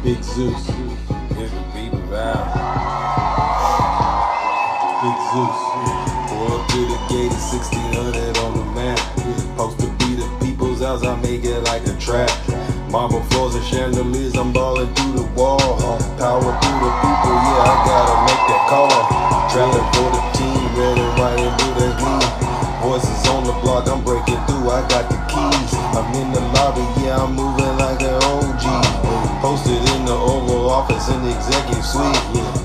Big Zeus, here's the people out. Big Zeus, pull up to the gate at 1600 on the map. Supposed to be the people's house, I make it like a trap. Marble floors and chandeliers, I'm balling through the wall. Power through the people, yeah, I gotta make that call. Traveling for the team, red and white and blue, that's me. Voices on the block, I'm breaking through, I got the keys. I'm in the lobby, yeah, I'm moving like an OG. Posted in the Oval Office in the executive suite.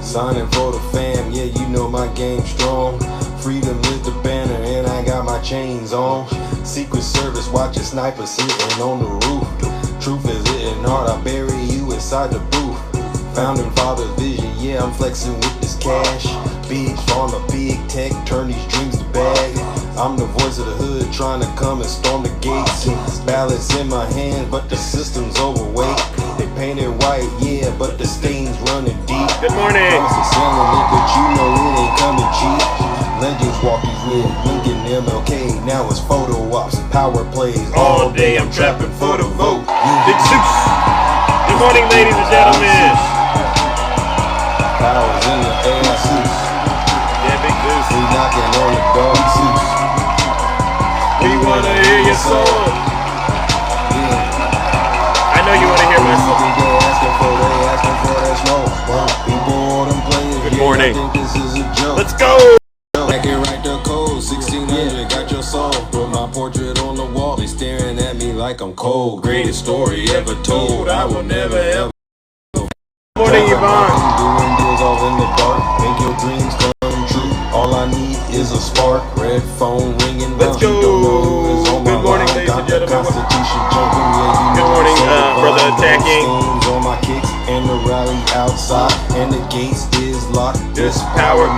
Signing for the fam, yeah, you know my game strong. Freedom is the banner and I got my chains on. Secret Service watching snipers sitting on the roof. Truth is hitting hard, I bury you inside the booth. Founding father's vision, yeah, I'm flexing with this cash. Big pharma, big tech, turn these dreams to bag. I'm the voice of the hood, trying to come and storm the gates. Balance in my hand, but the system's overweight. They painted white, yeah, but the stains running deep. Good morning. Promises selling it, but you know it ain't coming cheap. Legends walk these with Lincoln, MLK, now it's photo ops, power plays. All day I'm trapping for the vote. Big Zeus. Good morning, ladies and gentlemen. Powers in the air, Zeus. Yeah, Big Zeus. We knocking on the door, Zeus. We wanna hear your soul. Yeah. I know you wanna hear my soul. They asking for that smoke. People all them players. Good morning. I think this is a joke. Let's go. Back and write the code, 1600, got your soul. Put my portrait on the wall, they staring at me like I'm cold. Greatest story ever told, I will never ever. Good morning, Yvonne. Doing deals all in the dark, make your dreams come true. All I need is a spark, red phone ringing. Let's go. Good morning, ladies and gentlemen. Good morning, brother attacking. On my kicks and the rally outside, and the gates is locked. This power.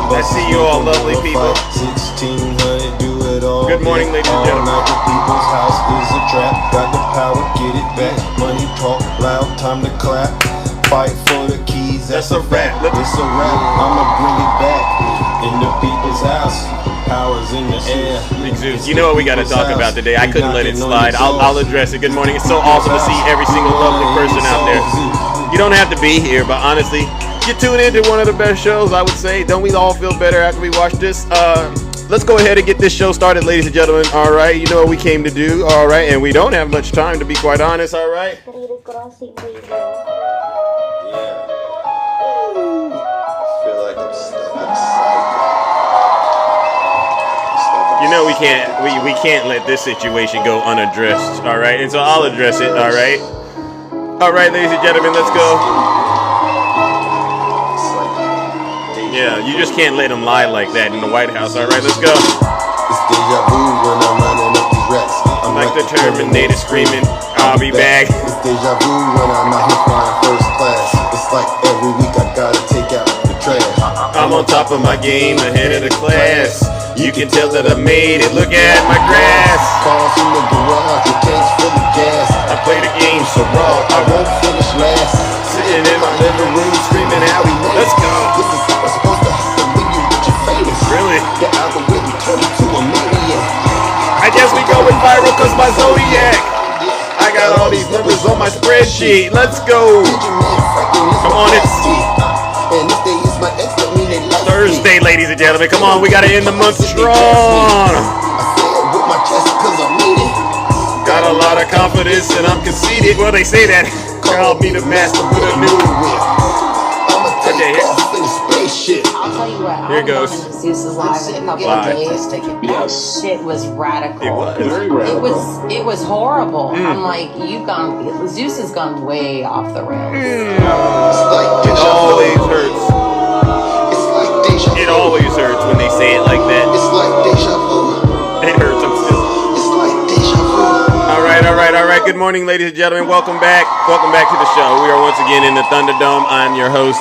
I see you all lovely people. 1600, do it all. Good morning, ladies and gentlemen. The people's house is a trap. Got the power, get it back. Money talk loud, time to clap. Fight for the keys, that's a rap. It's a rap, I'ma bring it back. In the people's house, powers in the air. Big Zeus, you know what we got to talk about today. I couldn't let it slide. I'll address it. Good morning. It's so awesome to see every single lovely person out there. You don't have to be here, but honestly, you tune into one of the best shows, I would say. Don't we all feel better after we watch this? Let's go ahead and get this show started, ladies and gentlemen. All right, you know what we came to do. All right, and we don't have much time, to be quite honest. All right. You know we can't let this situation go unaddressed. All right, and so I'll address it. All right. All right, ladies and gentlemen, let's go. Yeah, you just can't let them lie like that in the White House. All right, let's go. It's deja vu when I'm running up these racks. I'm Like the Terminator screaming, I'll be back. It's deja vu when I'm out here flying first class. It's like every week I gotta take out the trash. I'm on top of my game, ahead of the class. You can tell that I made it, look at my grass. Calls from the garage, your tanks full of gas. I play the game so raw, I won't finish last. sitting in my living room screaming out, let's go. This is how it's supposed to happen when you get your famous. Really? The algorithm turned me to a maniac. I guess we going viral cause my Zodiac. I got all these numbers on my spreadsheet, let's go. Come on, it's And if they use my ex, that mean they like Thursday, ladies and gentlemen. Come on, we gotta end the month strong. I say it with my chest cause I mean it. Got a lot of confidence and I'm conceited. Well, they say that. Called me the master with a new. I'ma take Okay, off in a spaceship. I'll tell you what. Here it goes. Zeus's live in a couple of days. That shit was radical. It was. Very radical. It was horrible. I'm like, Zeus has gone way off the rails. It's like It deja always vu. hurts. It's like deja vu. It always hurts when they say it like that. It's like deja vu. It hurts. I'm still. It's like deja vu. All right. Good morning, ladies and gentlemen. Welcome back. Welcome back to the show. We are once again in the Thunderdome. I'm your host,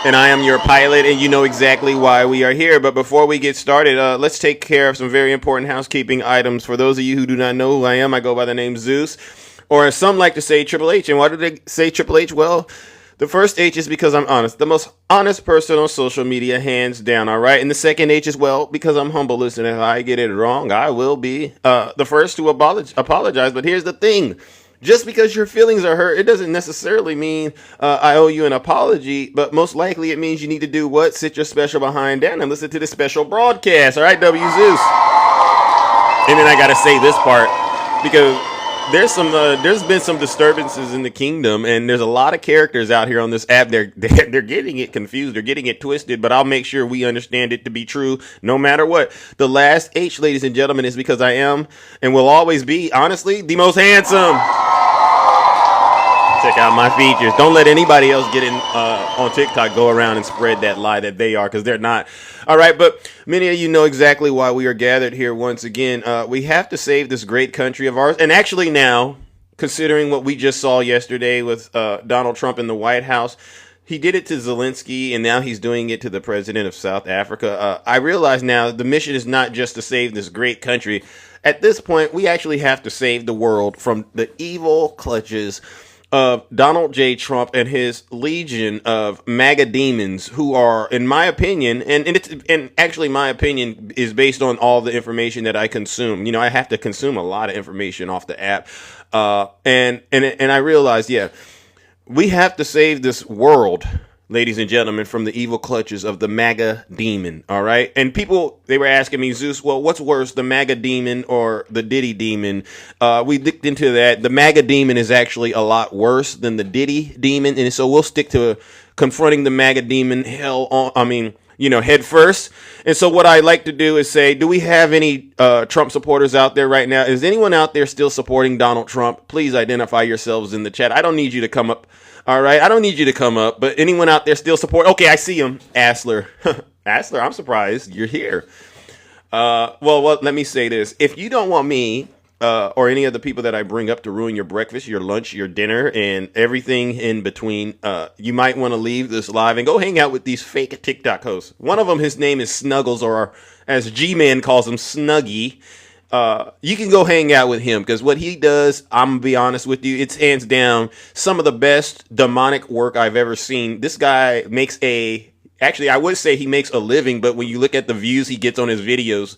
and I am your pilot, and you know exactly why we are here. But before we get started, let's take care of some very important housekeeping items. For those of you who do not know who I am, I go by the name Zeus, or as some like to say, Triple H. And why do they say Triple H? Well, the first H is because I'm honest. The most honest person on social media, hands down, all right? And the second H is, well, because I'm humble. Listen, if I get it wrong, I will be the first to apologize. But here's the thing. just because your feelings are hurt, it doesn't necessarily mean I owe you an apology, but most likely it means you need to do what? Sit your special behind down and listen to this special broadcast. All right, W. Zeus. And then I got to say this part because there's been some disturbances in the kingdom, and there's a lot of characters out here on this app. They're getting it confused, they're getting it twisted, but I'll make sure we understand it to be true no matter what. The last H, ladies and gentlemen, is because I am and will always be, honestly, the most handsome. Check out my features. Don't let anybody else get in on TikTok go around and spread that lie that they are, because they're not. All right, but many of you know exactly why we are gathered here once again. We have to save this great country of ours. And actually now, considering what we just saw yesterday with Donald Trump in the White House, he did it to Zelensky, and now he's doing it to the president of South Africa. I realize now the mission is not just to save this great country. At this point, we actually have to save the world from the evil clutches of Donald J. Trump and his legion of MAGA demons, who are, in my opinion, and actually my opinion is based on all the information that I consume. You know, I have to consume a lot of information off the app, and I realized, yeah, we have to save this world, ladies and gentlemen, from the evil clutches of the MAGA demon. All right. And people, they were asking me, Zeus, well, what's worse, the MAGA demon or the Diddy demon? We looked into that. The MAGA demon is actually a lot worse than the Diddy demon. And so we'll stick to confronting the MAGA demon head first. And so what I like to do is say, do we have any Trump supporters out there right now? Is anyone out there still supporting Donald Trump? Please identify yourselves in the chat. I don't need you to come up. All right, I don't need you to come up, but anyone out there still support? Okay, I see him. Asler. Asler, I'm surprised you're here. Well, let me say this. If you don't want me or any of the people that I bring up to ruin your breakfast, your lunch, your dinner, and everything in between, you might want to leave this live and go hang out with these fake TikTok hosts. One of them, his name is Snuggles, or as G-Man calls him, Snuggy. You can go hang out with him, because what he does, I'm gonna be honest with you, it's hands down some of the best demonic work I've ever seen. This guy makes I would say he makes a living, but when you look at the views he gets on his videos,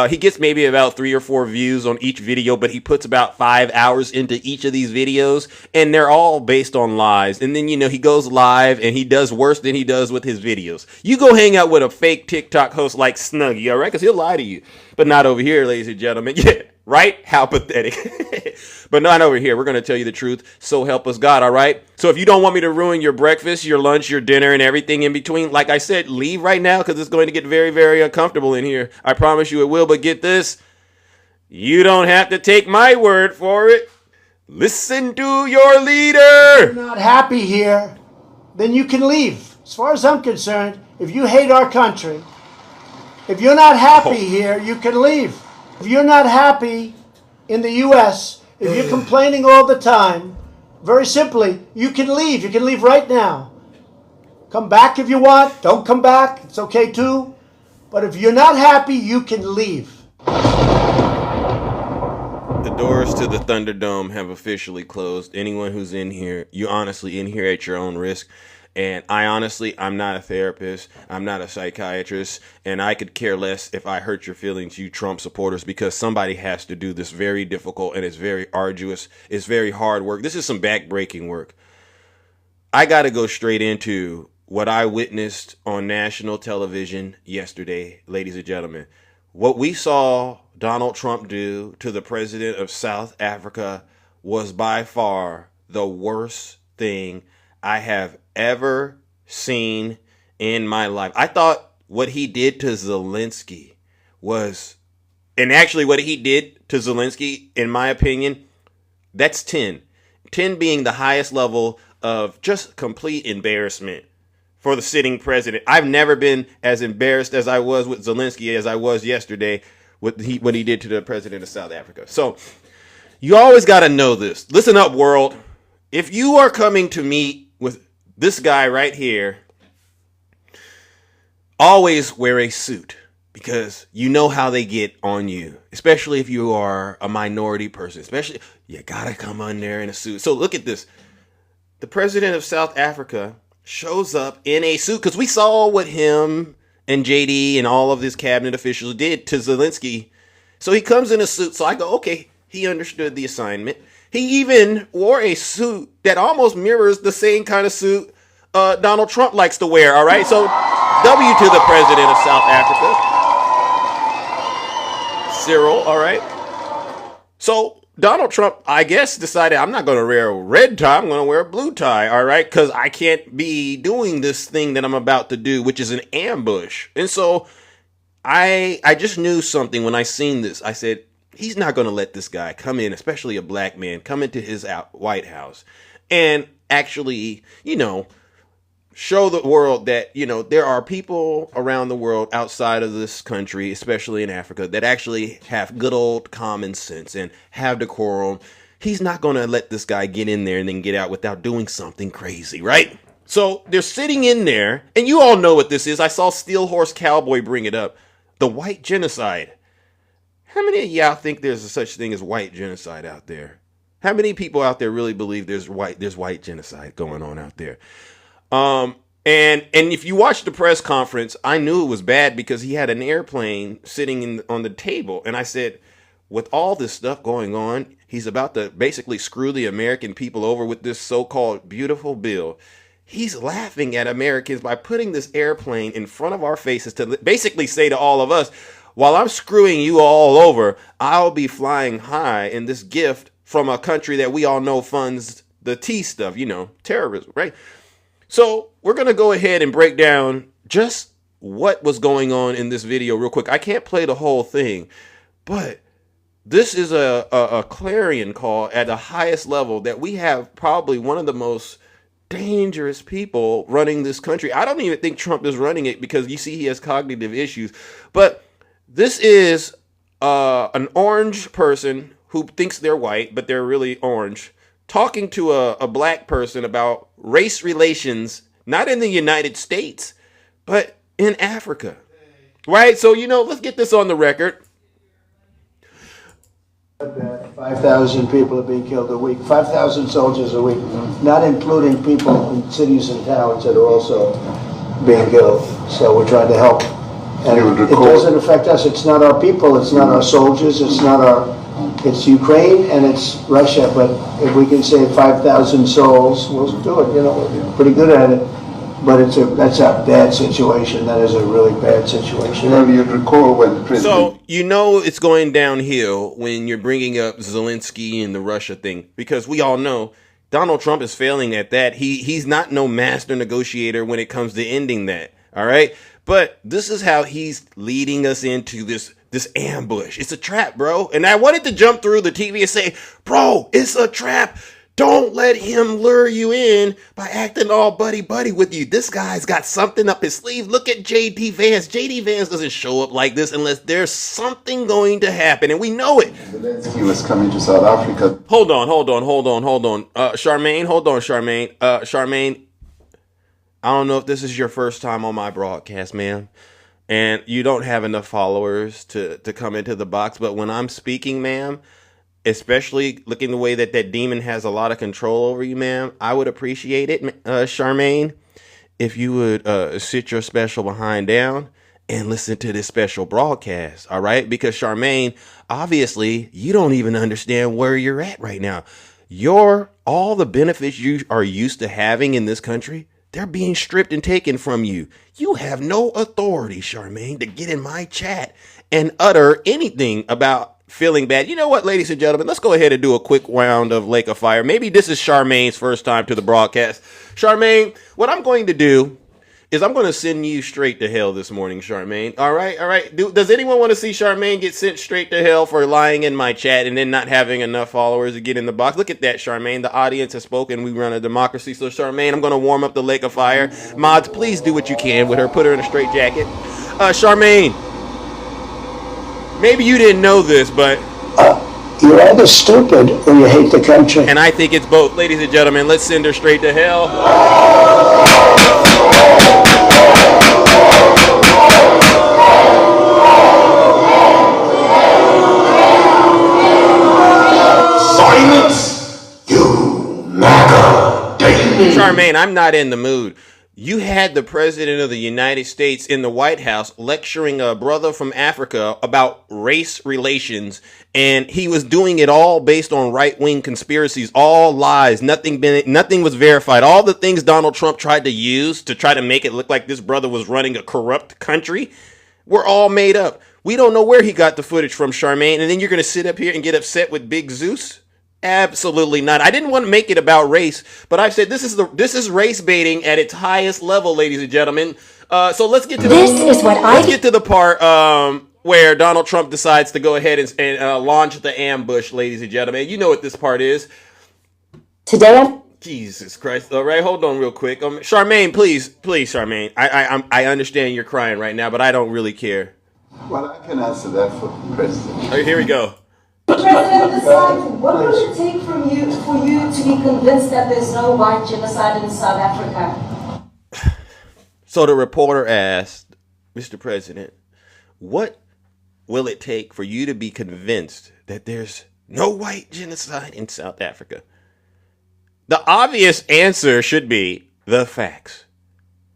he gets maybe about 3 or 4 views on each video, but he puts about 5 hours into each of these videos, and they're all based on lies. And then, he goes live and he does worse than he does with his videos. You go hang out with a fake TikTok host like Snuggy, all right? Because he'll lie to you, but not over here, ladies and gentlemen. Yeah, right? How pathetic. But not over here. We're going to tell you the truth. So help us God, all right? So if you don't want me to ruin your breakfast, your lunch, your dinner, and everything in between, like I said, leave right now, because it's going to get very, very uncomfortable in here. I promise you it will. But get this, you don't have to take my word for it. Listen to your leader. If you're not happy here, then you can leave. As far as I'm concerned, if you hate our country, if you're not happy here, you can leave. If you're not happy in the U.S., if you're complaining all the time, very simply, you can leave. You can leave right now. Come back if you want. Don't come back. It's okay too. But if you're not happy, you can leave. The doors to the Thunderdome have officially closed. Anyone who's in here, you honestly in here at your own risk. And I'm not a therapist. I'm not a psychiatrist. And I could care less if I hurt your feelings, you Trump supporters, because somebody has to do this very difficult, and it's very arduous. It's very hard work. This is some back-breaking work. I got to go straight into what I witnessed on national television yesterday, ladies and gentlemen. What we saw Donald Trump do to the president of South Africa was by far the worst thing I have ever seen in my life. I thought what he did to Zelensky was, and actually what he did to Zelensky, in my opinion, that's 10. 10 being the highest level of just complete embarrassment for the sitting president. I've never been as embarrassed as I was with Zelensky as I was yesterday with what he did to the president of South Africa. So you always got to know this. Listen up, world. If you are coming to meet with this guy right here, always wear a suit, because you know how they get on you, especially if you are a minority person. Especially, you gotta come on there in a suit. So look at this. The president of South Africa shows up in a suit, because we saw what him and JD and all of his cabinet officials did to Zelensky. So he comes in a suit. So I go, okay, he understood the assignment. He even wore a suit that almost mirrors the same kind of suit Donald Trump likes to wear. All right, so W to the president of South Africa, Cyril. All right, so Donald Trump, I guess, decided I'm not going to wear a red tie. I'm going to wear a blue tie. All right, because I can't be doing this thing that I'm about to do, which is an ambush. And so I just knew something when I seen this. I said, he's not going to let this guy come in, especially a black man, come into his White House and actually, show the world that, there are people around the world outside of this country, especially in Africa, that actually have good old common sense and have decorum. He's not going to let this guy get in there and then get out without doing something crazy, right? So they're sitting in there, and you all know what this is. I saw Steel Horse Cowboy bring it up. The white genocide. How many of y'all think there's a such thing as white genocide out there? How many people out there really believe there's white genocide going on out there? And if you watch the press conference, I knew it was bad because he had an airplane sitting on the table. And I said, with all this stuff going on, he's about to basically screw the American people over with this so-called beautiful bill. He's laughing at Americans by putting this airplane in front of our faces to basically say to all of us, while I'm screwing you all over, I'll be flying high in this gift from a country that we all know funds the T stuff, terrorism, right? So we're going to go ahead and break down just what was going on in this video real quick. I can't play the whole thing, but this is a clarion call at the highest level that we have probably one of the most dangerous people running this country. I don't even think Trump is running it because you see he has cognitive issues, but this is an orange person who thinks they're white, but they're really orange, talking to a black person about race relations, not in the United States, but in Africa. Right? So, let's get this on the record. 5,000 people are being killed a week. 5,000 soldiers a week, not including people in cities and towns that are also being killed. So we're trying to help. And it doesn't affect us. It's not our people. It's not our soldiers. It's Ukraine and it's Russia. But if we can save 5,000 souls, we'll do it. We're pretty good at it. But that's a bad situation. That is a really bad situation. Well, you recall when President... So, it's going downhill when you're bringing up Zelensky and the Russia thing. Because we all know Donald Trump is failing at that. He's not no master negotiator when it comes to ending that. All right? But this is how he's leading us into this ambush. It's a trap, bro. And I wanted to jump through the TV and say, bro, it's a trap. Don't let him lure you in by acting all buddy-buddy with you. This guy's got something up his sleeve. Look at J.D. Vance. J.D. Vance doesn't show up like this unless there's something going to happen, and we know it. Zelensky was coming to South Africa. Hold on. Charmaine, hold on, Charmaine. Charmaine, I don't know if this is your first time on my broadcast, ma'am, and you don't have enough followers to come into the box, but when I'm speaking, ma'am, especially looking the way that demon has a lot of control over you, ma'am, I would appreciate it, Charmaine, if you would sit your special behind down and listen to this special broadcast, all right? Because, Charmaine, obviously, you don't even understand where you're at right now. All the benefits you are used to having in this country, they're being stripped and taken from you. You have no authority, Charmaine, to get in my chat and utter anything about feeling bad. You know what, ladies and gentlemen, let's go ahead and do a quick round of Lake of Fire. Maybe this is Charmaine's first time to the broadcast. Charmaine, what I'm going to do is I'm going to send you straight to hell this morning, Charmaine. All right. Does anyone want to see Charmaine get sent straight to hell for lying in my chat and then not having enough followers to get in the box? Look at that, Charmaine. The audience has spoken. We run a democracy. So, Charmaine, I'm going to warm up the Lake of Fire. Mods, please do what you can with her. Put her in a straight jacket. Charmaine, maybe you didn't know this, but you're either stupid or you hate the country. And I think it's both. Ladies and gentlemen, let's send her straight to hell. Silence, you MAGA demon. Charmaine, I'm not in the mood. You had the president of the United States in the White House lecturing a brother from Africa about race relations, and he was doing it all based on right-wing conspiracies, all lies, nothing was verified. All the things Donald Trump tried to use to try to make it look like this brother was running a corrupt country were all made up. We don't know where he got the footage from, Charmaine, and then you're going to sit up here and get upset with Big Zeus? Absolutely not. I didn't want to make it about race, but I've said this is race baiting at its highest level, ladies and gentlemen. So let's get to the part where Donald Trump decides to go ahead and launch the ambush, ladies and gentlemen. You know what this part is. Today, Jesus Christ! All right, hold on real quick. Charmaine, please, Charmaine. I understand you're crying right now, but I don't really care. Well, I can answer that for the president. All right, here we go. President decides what will it take for you to be convinced that there's no white genocide in South Africa? So the reporter asked, Mr. President, what will it take for you to be convinced that there's no white genocide in South Africa? The obvious answer should be the facts.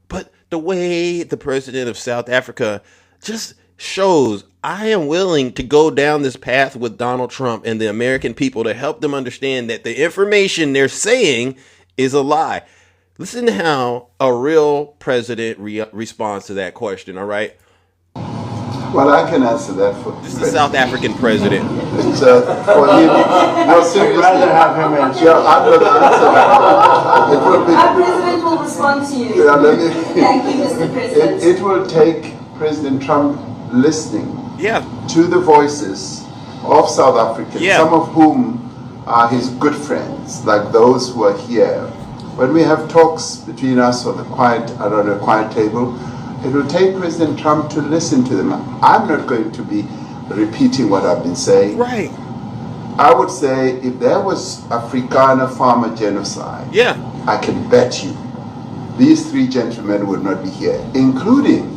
But the way the president of South Africa just shows I am willing to go down this path with Donald Trump and the American people to help them understand that the information they're saying is a lie. Listen to how a real president responds to that question, all right? Well, I can answer that for the This is the South African president. It's, for him, no, seriously. I'd rather have him answer. Yeah, I'm going to answer that. It will be, Our president will respond to you. yeah, let me, Thank you, Mr. President. it will take President Trump listening Yeah. to the voices of South Africans, Yeah. some of whom are his good friends, like those who are here. When we have talks between us on the quiet table, it will take President Trump to listen to them. I'm not going to be repeating what I've been saying. Right. I would say if there was Afrikaner farmer genocide, Yeah. I can bet you these three gentlemen would not be here, including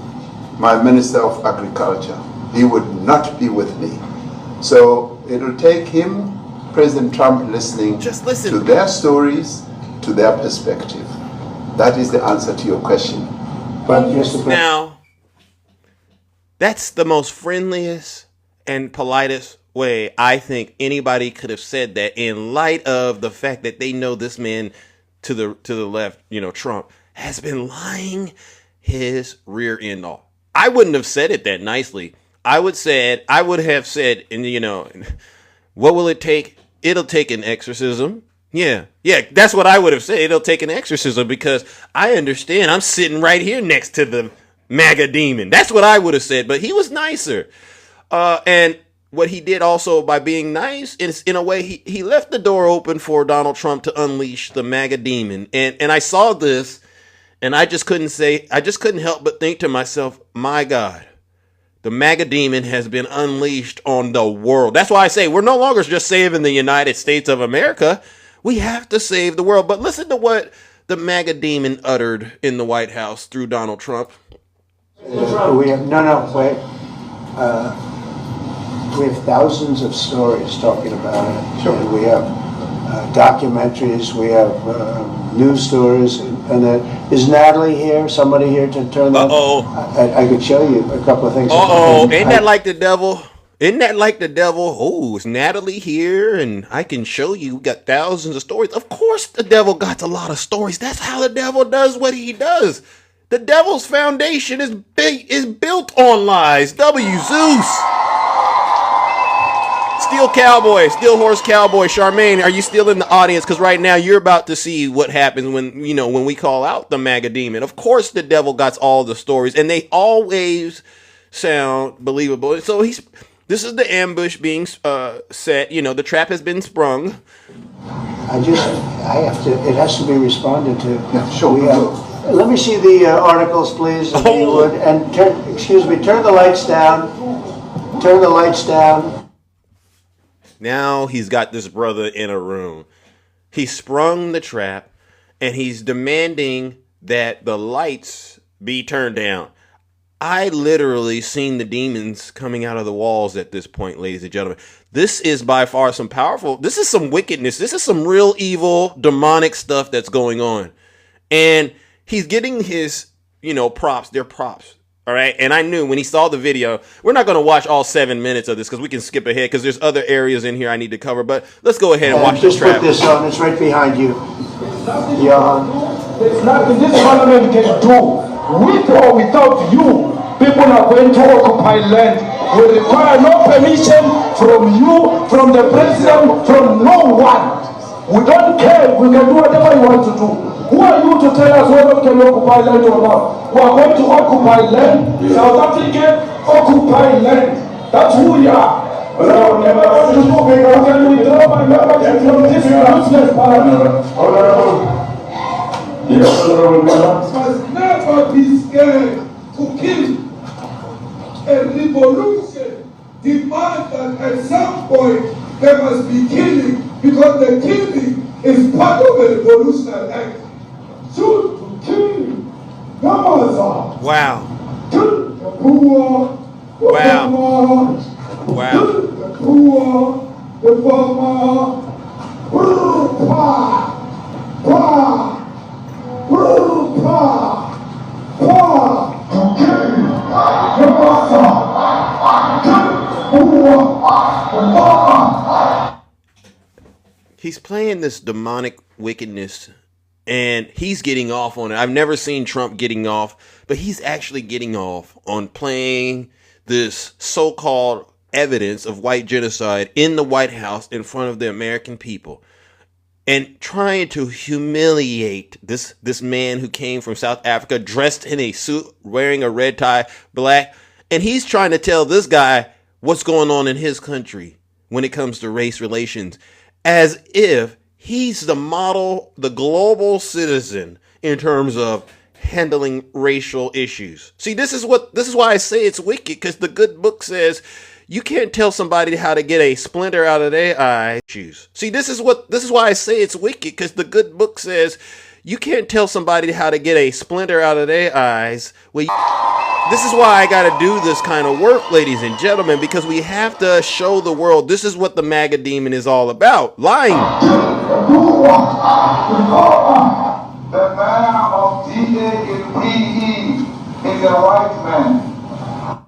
my Minister of Agriculture. He would not be with me. So it'll take him, President Trump, listening Just listen. to their stories, to their perspective. That is the answer to your question. But Mr. President, Now, that's the most friendliest and politest way I think anybody could have said that, in light of the fact that they know this man to the left, Trump, has been lying his rear end off. I wouldn't have said it that nicely. I would have said, what will it take? It'll take an exorcism. Yeah, that's what I would have said. It'll take an exorcism because I understand. I'm sitting right here next to the MAGA demon. That's what I would have said, but he was nicer. And what he did also by being nice is, in a way, he left the door open for Donald Trump to unleash the MAGA demon. And I saw this, and I just couldn't help but think to myself, my God, the MAGA demon has been unleashed on the world. That's why I say we're no longer just saving the United States of America. We have to save the world. But listen to what the MAGA demon uttered in the White House through Donald Trump. we have wait. We have thousands of stories talking about it. Sure. And we have documentaries. We have news stories. And is Natalie here? Somebody here to turn that? I could show you a couple of things. Ain't that like the devil? Isn't that like the devil? Oh, is Natalie here? And I can show you. We got thousands of stories. Of course the devil got a lot of stories. That's how the devil does what he does. The devil's foundation is built on lies. Zeus. Steel horse cowboy. Charmaine, are you still in the audience? Because right now you're about to see what happens when we call out the MAGA demon. Of course the devil got all the stories, and they always sound believable. So this is the ambush being set. The trap has been sprung. It has to be responded to. Yeah, sure. Let me see the articles, please, if you would. And turn the lights down. Turn the lights down. Now he's got this brother in a room. He sprung the trap, and he's demanding that the lights be turned down. I literally seen the demons coming out of the walls at this point, ladies and gentlemen. This is by far this is some wickedness. This is some real evil, demonic stuff that's going on. And he's getting his, props. They're props. All right. And I knew when he saw the video, we're not going to watch all 7 minutes of this because we can skip ahead because there's other areas in here I need to cover. But let's go ahead and watch this trap. Just put this on. It's right behind you. There's nothing this parliament can do. With or without you, people are going to occupy land. We require no permission from you, from the president, from no one. We don't care. We can do whatever you want to do. Who are you to tell us whether we can occupy land or not? We are going to occupy land. South Africa, occupy land. That's who we are. So whatever I want to do, I can withdraw my membership from this useless parliament. Yes, must never be scared to kill. A revolution demands that at some point there must be killing because the killing is part of a revolutionary act. Shoot to kill. Wow. Kill the poor. Wow. Wow. Kill the poor. The farmer. He's playing this demonic wickedness and he's getting off on it. I've never seen Trump getting off, but he's actually getting off on playing this so-called evidence of white genocide in the White House in front of the American people and trying to humiliate this man who came from South Africa dressed in a suit, wearing a red tie, black. And he's trying to tell this guy what's going on in his country when it comes to race relations, as if he's the model, the global citizen in terms of handling racial issues. See, this is why I say it's wicked, because the good book says you can't tell somebody how to get a splinter out of their eye. See, this is why I say it's wicked, because the good book says you can't tell somebody how to get a splinter out of their eyes. This is why I got to do this kind of work, ladies and gentlemen, because we have to show the world this is what the MAGA demon is all about. Lying. The man of D-A-N-P-E is a white man.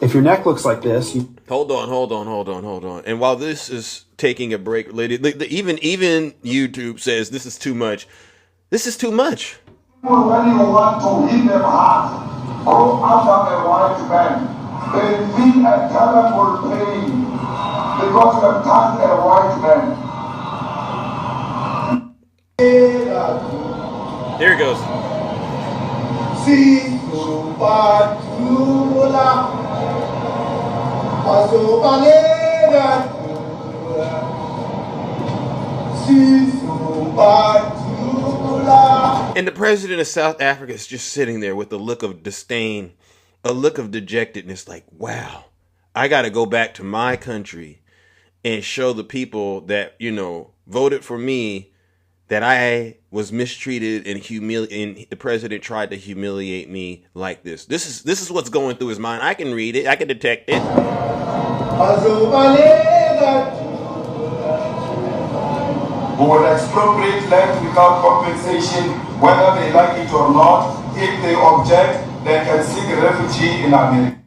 If your neck looks like this, Hold on. And while this is taking a break, lady, even YouTube says this is too much. This is too much. When you want to hit them hard, go after a white man. They feel a terrible pain because you have touched a white man. Here it goes. And the president of South Africa is just sitting there with a look of disdain, a look of dejectedness, like, wow, I got to go back to my country and show the people that, voted for me that I was mistreated and the president tried to humiliate me like this. This is what's going through his mind. I can read it. I can detect it. Who will expropriate land without compensation, whether they like it or not. If they object, they can seek refugee in America.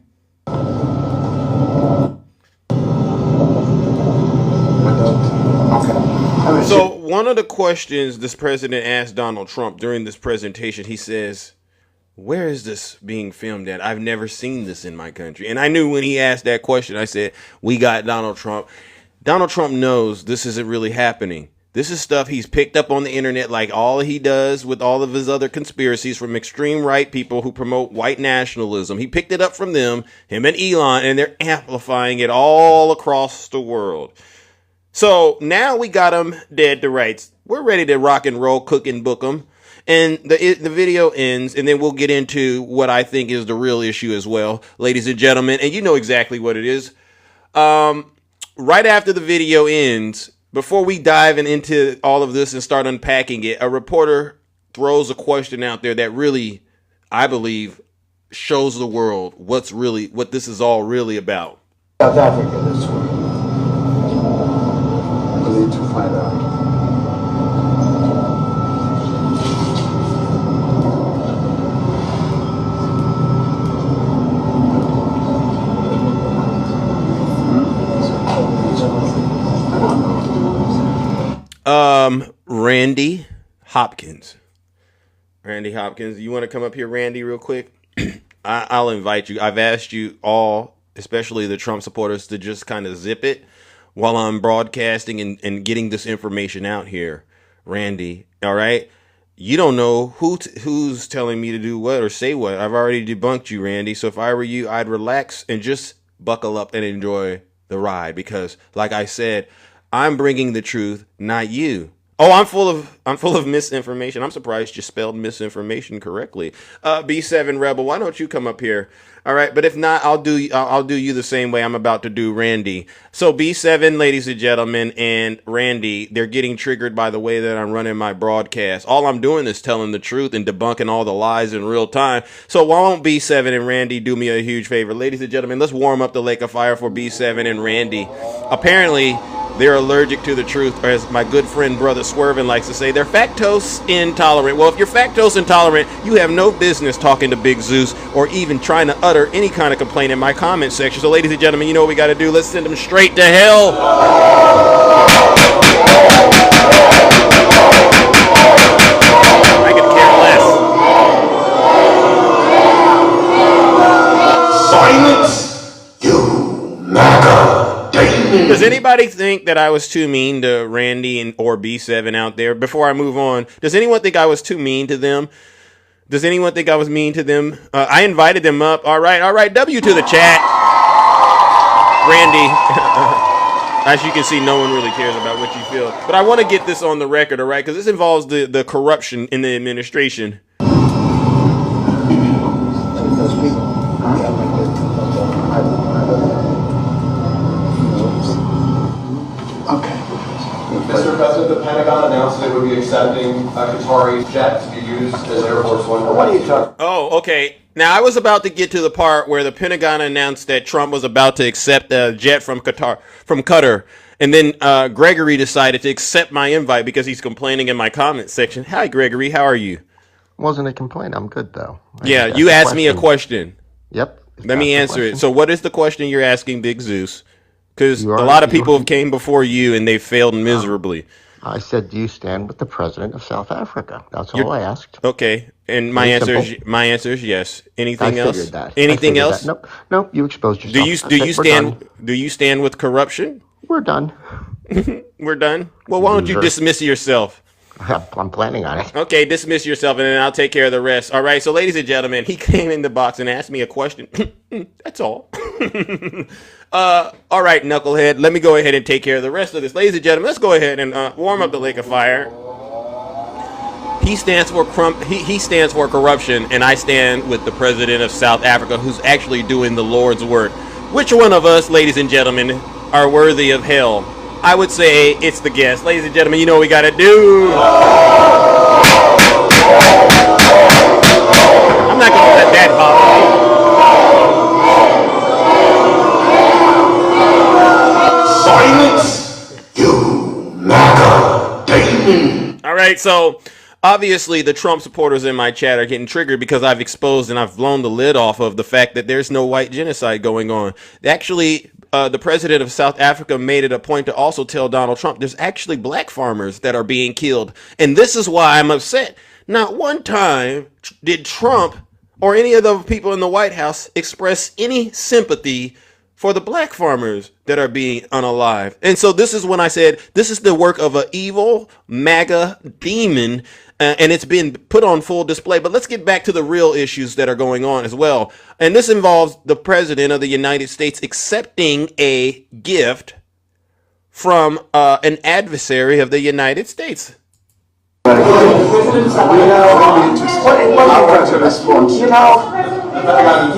So one of the questions this president asked Donald Trump during this presentation, he says, where is this being filmed at? I've never seen this in my country. And I knew when he asked that question, I said, we got Donald Trump. Donald Trump knows this isn't really happening. This is stuff he's picked up on the internet, like all he does with all of his other conspiracies from extreme right people who promote white nationalism. He picked it up from them, him and Elon, and they're amplifying it all across the world. So now we got him dead to rights. We're ready to rock and roll, cook and book him. And the video ends, and then we'll get into what I think is the real issue as well, ladies and gentlemen. And you know exactly what it is. Right after the video ends, before we dive into all of this and start unpacking it, a reporter throws a question out there that really, I believe, shows the world what this is all really about. South Africa this week. We need to find out. Randy Hopkins. Randy Hopkins, you want to come up here, Randy, real quick? I'll invite you. I've asked you all, especially the Trump supporters, to just kind of zip it while I'm broadcasting and getting this information out here. Randy, all right? You don't know who's telling me to do what or say what. I've already debunked you, Randy. So if I were you, I'd relax and just buckle up and enjoy the ride, because like I said, I'm bringing the truth, not you. Oh, I'm full of misinformation. I'm surprised you spelled misinformation correctly. B7 Rebel, why don't you come up here? All right, but if not, I'll do you the same way I'm about to do Randy. So B7, ladies and gentlemen, and Randy, they're getting triggered by the way that I'm running my broadcast. All I'm doing is telling the truth and debunking all the lies in real time. So why won't B7 and Randy do me a huge favor? Ladies and gentlemen, let's warm up the lake of fire for B7 and Randy. Apparently, they're allergic to the truth, or as my good friend Brother Swervin likes to say, they're lactose intolerant. Well, if you're lactose intolerant, you have no business talking to Big Zeus or even trying to utter any kind of complaint in my comment section. So, ladies and gentlemen, you know what we got to do. Let's send them straight to hell. I could care less. Silence, you MAGA. Does anybody think that I was too mean to Randy or B7 out there? Before I move on, does anyone think I was too mean to them? Does anyone think I was mean to them? I invited them up. All right. W to the chat. Randy, as you can see, no one really cares about what you feel. But I want to get this on the record, all right? Because this involves the corruption in the administration. Mr. President, the Pentagon announced it would be accepting a Qatari jet to be used as Air Force One. What are you talking? Oh, okay. Now, I was about to get to the part where the Pentagon announced that Trump was about to accept a jet from Qatar. And then Gregory decided to accept my invite because he's complaining in my comment section. Hi, Gregory. How are you? Wasn't a complaint. I'm good, though. Yeah, you asked me a question. Yep. Let me answer it. So what is the question you're asking, Big Zeus? Because a lot of people have came before you and they failed miserably. I said, do you stand with the president of South Africa? That's all I asked. Okay, and my answer is yes. Anything else? That. Anything else? That. Nope. You exposed yourself. Do you stand with corruption? We're done. We're done. Well, why don't you dismiss yourself? I'm planning on it. Okay, dismiss yourself, and then I'll take care of the rest. All right. So, ladies and gentlemen, he came in the box and asked me a question. That's all. All right, knucklehead. Let me go ahead and take care of the rest of this. Ladies and gentlemen, let's go ahead and warm up the lake of fire. He stands for he stands for corruption, and I stand with the president of South Africa, who's actually doing the Lord's work. Which one of us, ladies and gentlemen, are worthy of hell? I would say it's the guest. Ladies and gentlemen, you know what we got to do. I'm not going to let that bother Silence, you MAGA demon. All right, so obviously the Trump supporters in my chat are getting triggered because I've exposed and I've blown the lid off of the fact that there's no white genocide going on. Actually, the president of South Africa made it a point to also tell Donald Trump there's actually black farmers that are being killed. And this is why I'm upset. Not one time did Trump or any of the people in the White House express any sympathy for the black farmers that are being unalived. And so this is when I said this is the work of an evil MAGA demon, and it's been put on full display. But let's get back to the real issues that are going on as well. And this involves the president of the United States accepting a gift from an adversary of the United States. You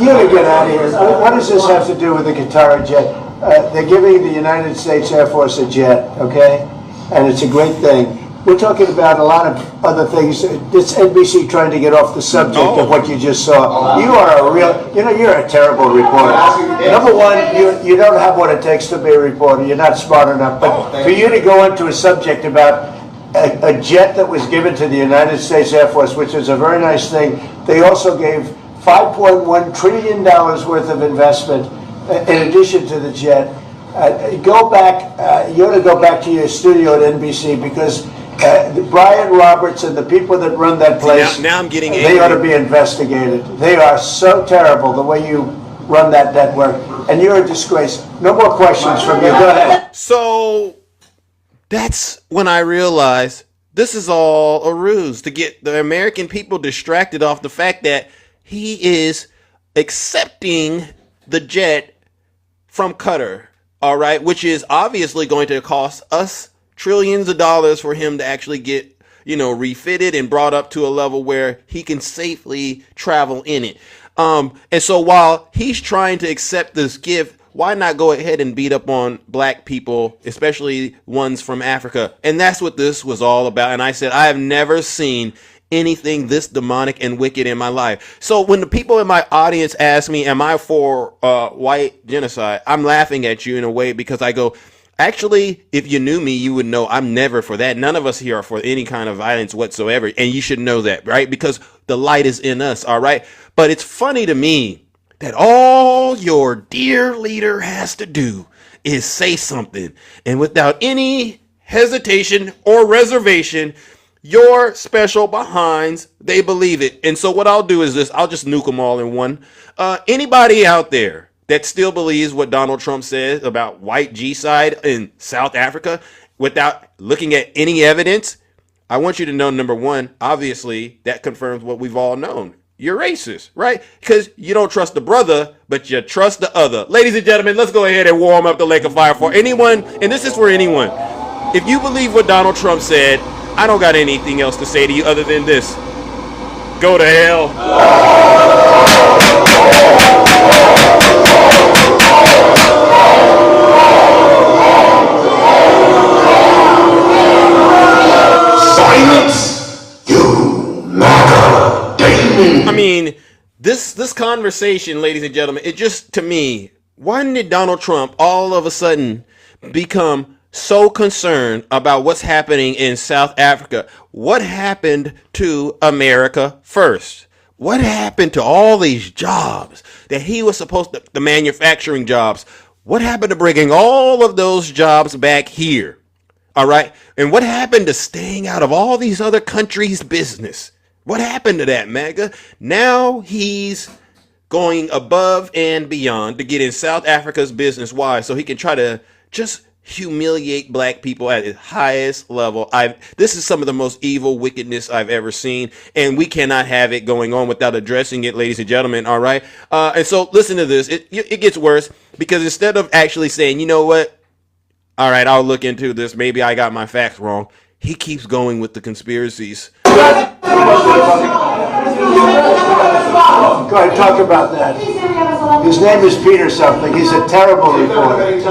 gotta get out of here. What does this have to do with the Qatari jet? They're giving the United States Air Force a jet, okay? And it's a great thing. We're talking about a lot of other things. It's NBC trying to get off the subject of what you just saw. You are a real, you're a terrible reporter. Number one, you don't have what it takes to be a reporter. You're not smart enough. But for you to go into a subject about a jet that was given to the United States Air Force, which is a very nice thing, they also gave $5.1 trillion worth of investment in addition to the jet. Go back, you ought to go back to your studio at NBC, because Brian Roberts and the people that run that place, now I'm getting they angry. ought to be investigated. They are so terrible the way you run that network, and you're a disgrace. No more questions from you. Go ahead. So that's when I realized this is all a ruse to get the American people distracted off the fact that he is accepting the jet from Qatar, all right, which is obviously going to cost us trillions of dollars for him to actually get, refitted and brought up to a level where he can safely travel in it. And so while he's trying to accept this gift, why not go ahead and beat up on black people, especially ones from Africa? And that's what this was all about. And I said, I have never seen anything this demonic and wicked in my life. So when the people in my audience ask me, am I for white genocide? I'm laughing at you in a way because I go, actually, if you knew me, you would know I'm never for that. None of us here are for any kind of violence whatsoever. And you should know that, right? Because the light is in us, all right? But it's funny to me that all your dear leader has to do is say something. And without any hesitation or reservation, your special behinds, they believe it. And so what I'll do is this. I'll just nuke them all in one. Anybody out there that still believes what Donald Trump says about white genocide in South Africa without looking at any evidence, I want you to know, number one, obviously that confirms what we've all known. You're racist, right? Because you don't trust the brother, but you trust the other. Ladies and gentlemen, let's go ahead and warm up the lake of fire for anyone, and this is for anyone. If you believe what Donald Trump said, I don't got anything else to say to you other than this. Go to hell. Silence, you MAGA demon. I mean, this conversation, ladies and gentlemen, it just, to me, why did Donald Trump all of a sudden become so concerned about what's happening in South Africa? What happened to America first? What happened to all these jobs that he was supposed to, the manufacturing jobs? What happened to bringing all of those jobs back here? All right. And what happened to staying out of all these other countries' business? What happened to that, MAGA? Now he's going above and beyond to get in South Africa's business. Why? So he can try to just humiliate black people at its highest level. This is some of the most evil wickedness I've ever seen, and we cannot have it going on without addressing it, ladies and gentlemen. All right. And so listen to this. It gets worse because instead of actually saying, you know what? All right, I'll look into this. Maybe I got my facts wrong. He keeps going with the conspiracies. Go ahead, talk about that. His name is Peter something. He's a terrible reporter.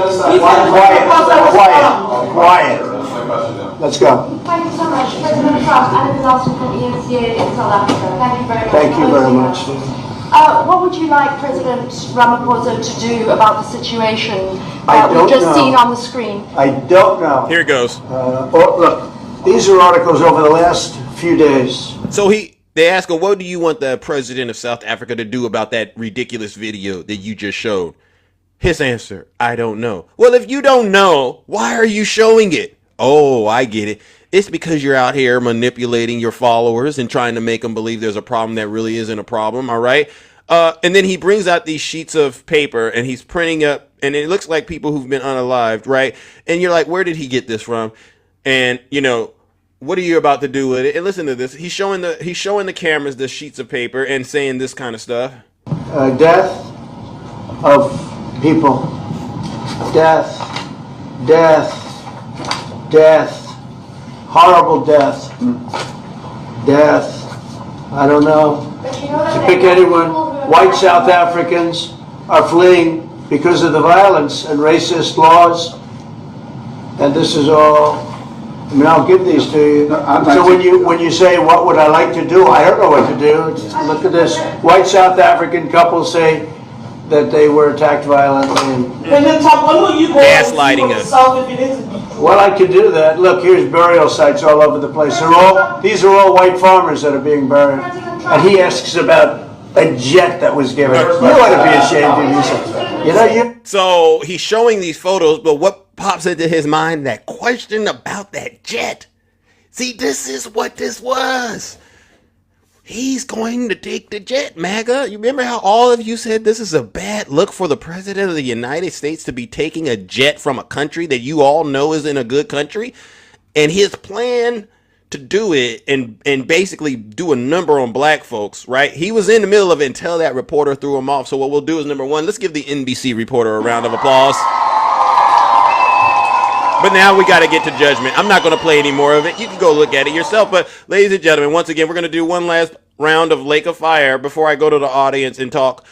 Quiet. Let's go. Thank you so much. President Trump, and the last 20 years here in South Africa. Thank you very much. Thank you very much. What would you like President Ramaphosa to do about the situation that we've just seen on the screen? I don't know. Here it goes. Look, these are articles over the last few days. So they ask him, what do you want the president of South Africa to do about that ridiculous video that you just showed? His answer, I don't know. Well, if you don't know, why are you showing it? Oh, I get it. It's because you're out here manipulating your followers and trying to make them believe there's a problem that really isn't a problem. All right. And then he brings out these sheets of paper and he's printing up, and it looks like people who've been unalived. Right. And you're like, where did he get this from? And, what are you about to do with it? And listen to this. He's showing the cameras the sheets of paper and saying this kind of stuff. Death of people. Death. Horrible death. Death. I don't know. To pick anyone, white South Africans are fleeing because of the violence and racist laws. And this is all. I mean, I'll give these to you. So when you say, what would I like to do? I don't know what to do. Look at this. White South African couple say that they were attacked violently. Gaslighting us. Well, I can do that. Look, here's burial sites all over the place. These are all white farmers that are being buried. And he asks about a jet that was given. You ought to be ashamed of yourself. So he's showing these photos, but what pops into his mind? That question about that jet. See, this is what this was. He's going to take the jet, MAGA. You remember how all of you said this is a bad look for the president of the United States to be taking a jet from a country that you all know is in a good country? And his plan to do it and basically do a number on black folks, right? He was in the middle of it until that reporter threw him off. So what we'll do is, number one, let's give the NBC reporter a round of applause. But now we got to get to judgment. I'm not going to play any more of it. You can go look at it yourself. But ladies and gentlemen, once again, we're going to do one last round of Lake of Fire before I go to the audience and talk.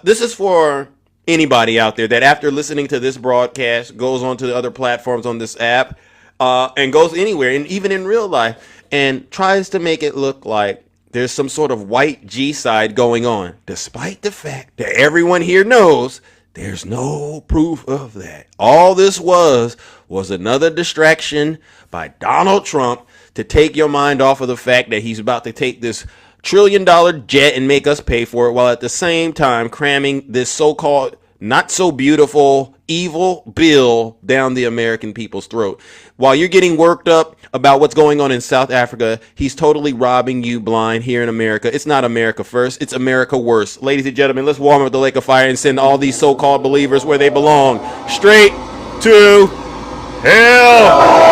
This is for anybody out there that after listening to this broadcast goes on to the other platforms on this app and goes anywhere, and even in real life, and tries to make it look like there's some sort of white G-side going on, despite the fact that everyone here knows there's no proof of that. All this was another distraction by Donald Trump to take your mind off of the fact that he's about to take this $1 trillion jet and make us pay for it, while at the same time cramming this so-called not so beautiful, evil bill down the American people's throat. While you're getting worked up about what's going on in South Africa, he's totally robbing you blind here in America. It's not America first, it's America worse. Ladies and gentlemen, let's warm up the Lake of Fire and send all these so-called believers where they belong. Straight to hell!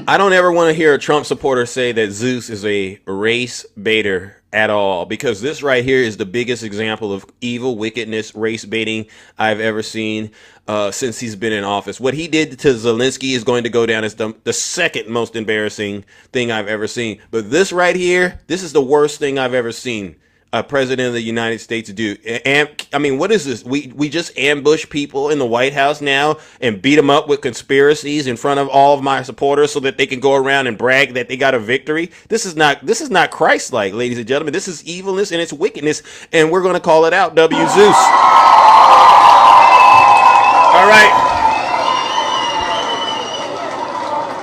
I don't ever want to hear a Trump supporter say that Zeus is a race baiter at all, because this right here is the biggest example of evil, wickedness, race baiting I've ever seen since he's been in office. What he did to Zelensky is going to go down as the second most embarrassing thing I've ever seen. But this right here, this is the worst thing I've ever seen a president of the United States do. And I mean, what is this? We just ambush people in the White House now and beat them up with conspiracies in front of all of my supporters so that they can go around and brag that they got a victory. This is not Christ-like, ladies and gentlemen. This is evilness and it's wickedness, and we're going to call it out. W. Zeus. All right.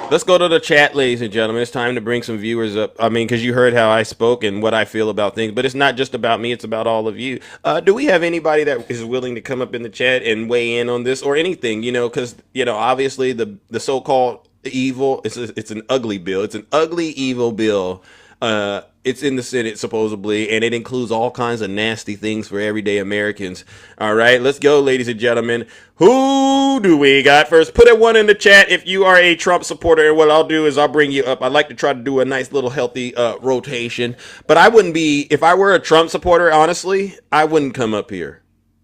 Let's go to the chat, ladies and gentlemen. It's time to bring some viewers up. I mean, because you heard how I spoke and what I feel about things, but it's not just about me. It's about all of you. Do we have anybody that is willing to come up in the chat and weigh in on this or anything? You know, because, you know, obviously the so-called evil, it's an ugly bill. It's an ugly, evil bill. It's in the Senate, supposedly, and it includes all kinds of nasty things for everyday Americans. All right, let's go, ladies and gentlemen. Who do we got first? Put a one in the chat if you are a Trump supporter, and what I'll do is I'll bring you up. I'd like to try to do a nice little healthy rotation, but I wouldn't be, if I were a Trump supporter, honestly, I wouldn't come up here.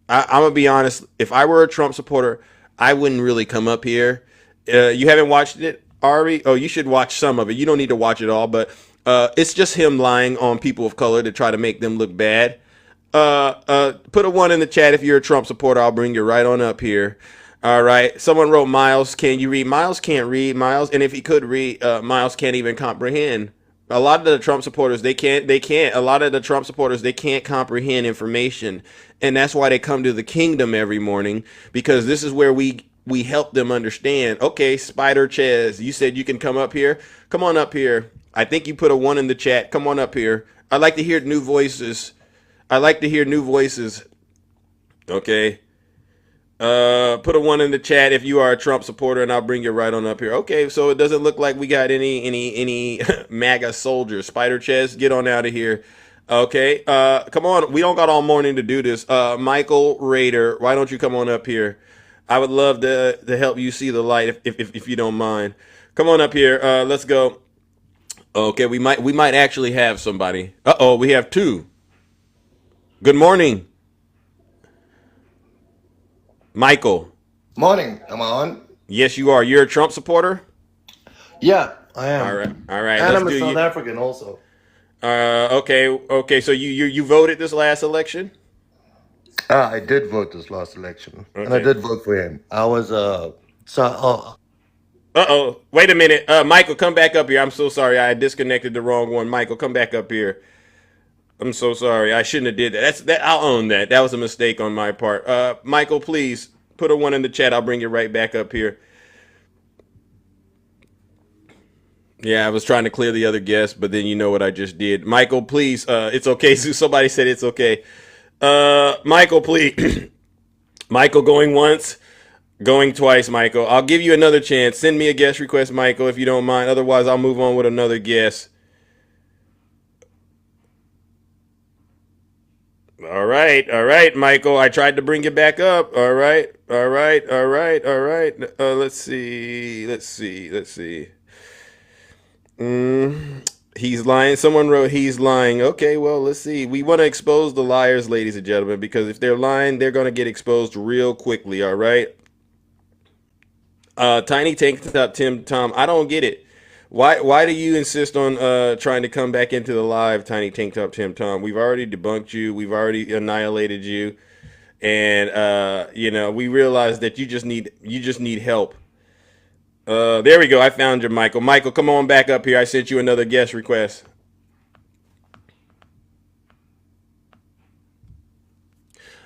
I'm going to be honest. If I were a Trump supporter, I wouldn't really come up here. You haven't watched it, Ari? Oh, you should watch some of it. You don't need to watch it all, but it's just him lying on people of color to try to make them look bad. Put a one in the chat if you're a Trump supporter. I'll bring you right on up here. All right. Someone wrote, Miles, can you read? Miles can't read, Miles. And if he could read, Miles can't even comprehend. A lot of the Trump supporters, they can't. A lot of the Trump supporters, they can't comprehend information. And that's why they come to the kingdom every morning, because this is where we help them understand. Okay, Spider Chaz, you said you can come up here. Come on up here. I think you put a one in the chat. Come on up here. I'd like to hear new voices. Okay. Put a one in the chat if you are a Trump supporter, and I'll bring you right on up here. Okay, so it doesn't look like we got any MAGA soldiers. Spider Chest, get on out of here. Okay. Come on. We don't got all morning to do this. Michael Rader, why don't you come on up here? I would love to help you see the light if you don't mind. Come on up here. Let's go. Okay, we might actually have somebody. Uh-oh, we have two. Good morning. Michael. Morning. Am I on? Yes, you are. You're a Trump supporter? Yeah, I am. All right. And I'm a South African also. Okay. So you voted this last election? I did vote this last election, and I did vote for him. I was Wait a minute. Michael, come back up here. I'm so sorry. I disconnected the wrong one. Michael, come back up here. I'm so sorry. I shouldn't have did that. I'll own that. That was a mistake on my part. Michael, please put a one in the chat. I'll bring you right back up here. Yeah, I was trying to clear the other guests, but then you know what I just did. Michael, please. It's okay. Somebody said it's okay. Michael, please. Michael, going once, going twice, Michael. I'll give you another chance. Send me a guest request, Michael, if you don't mind. Otherwise, I'll move on with another guest. All right, Michael. I tried to bring you back up. All right. Let's see. He's lying. Someone wrote he's lying. Okay, well, let's see. We want to expose the liars, ladies and gentlemen, because if they're lying, they're going to get exposed real quickly, all right? Tiny Tank Top Tim Tom, I don't get it. Why do you insist on trying to come back into the live, Tiny Tank Top Tim Tom? We've already debunked you. We've already annihilated you. And we realize that you just need help. There we go. I found you, Michael. Michael, come on back up here. I sent you another guest request.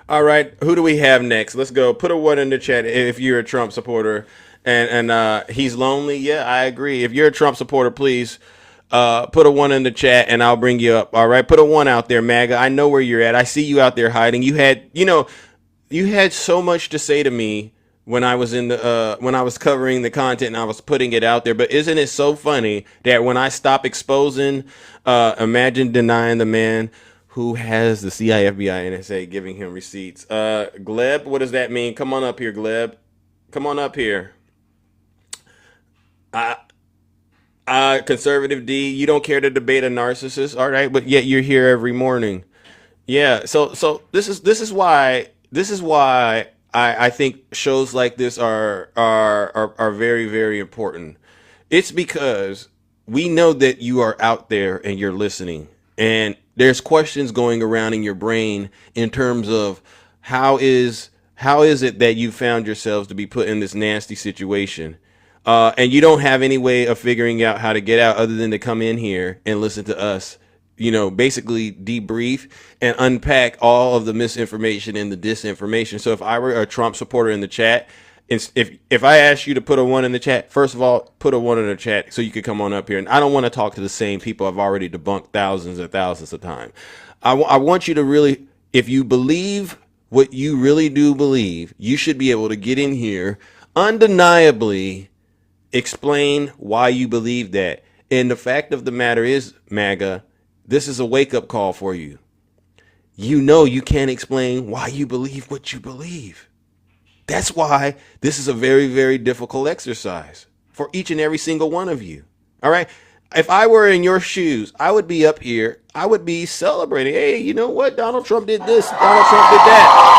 All right. Who do we have next? Let's go. Put a 1 in the chat if you're a Trump supporter. And he's lonely. Yeah, I agree. If you're a Trump supporter, please put a 1 in the chat and I'll bring you up. All right. Put a 1 out there, MAGA. I know where you're at. I see you out there hiding. You had so much to say to me when I was when I was covering the content and I was putting it out there. But isn't it so funny that when I stop exposing, imagine denying the man who has the CIA, FBI, NSA giving him receipts. Gleb, what does that mean? Come on up here, Gleb. Come on up here. Conservative D, you don't care to debate a narcissist, all right? But yet you're here every morning. Yeah. So this is why I think shows like this are very, very important. It's because we know that you are out there and you're listening, and there's questions going around in your brain in terms of how is it that you found yourselves to be put in this nasty situation, and you don't have any way of figuring out how to get out other than to come in here and listen to us. Basically debrief and unpack all of the misinformation and the disinformation. So if I were a Trump supporter in the chat, if I asked you to put a 1 in the chat, first of all, put a 1 in the chat so you could come on up here. And I don't want to talk to the same people I've already debunked thousands and thousands of times. I want you to really, if you believe what you really do believe, you should be able to get in here, undeniably explain why you believe that. And the fact of the matter is, MAGA, this is a wake-up call for you. You can't explain why you believe what you believe. That's why this is a very, very difficult exercise for each and every single one of you. All right? If I were in your shoes, I would be up here. I would be celebrating. Hey, you know what? Donald Trump did this. Donald Trump did that.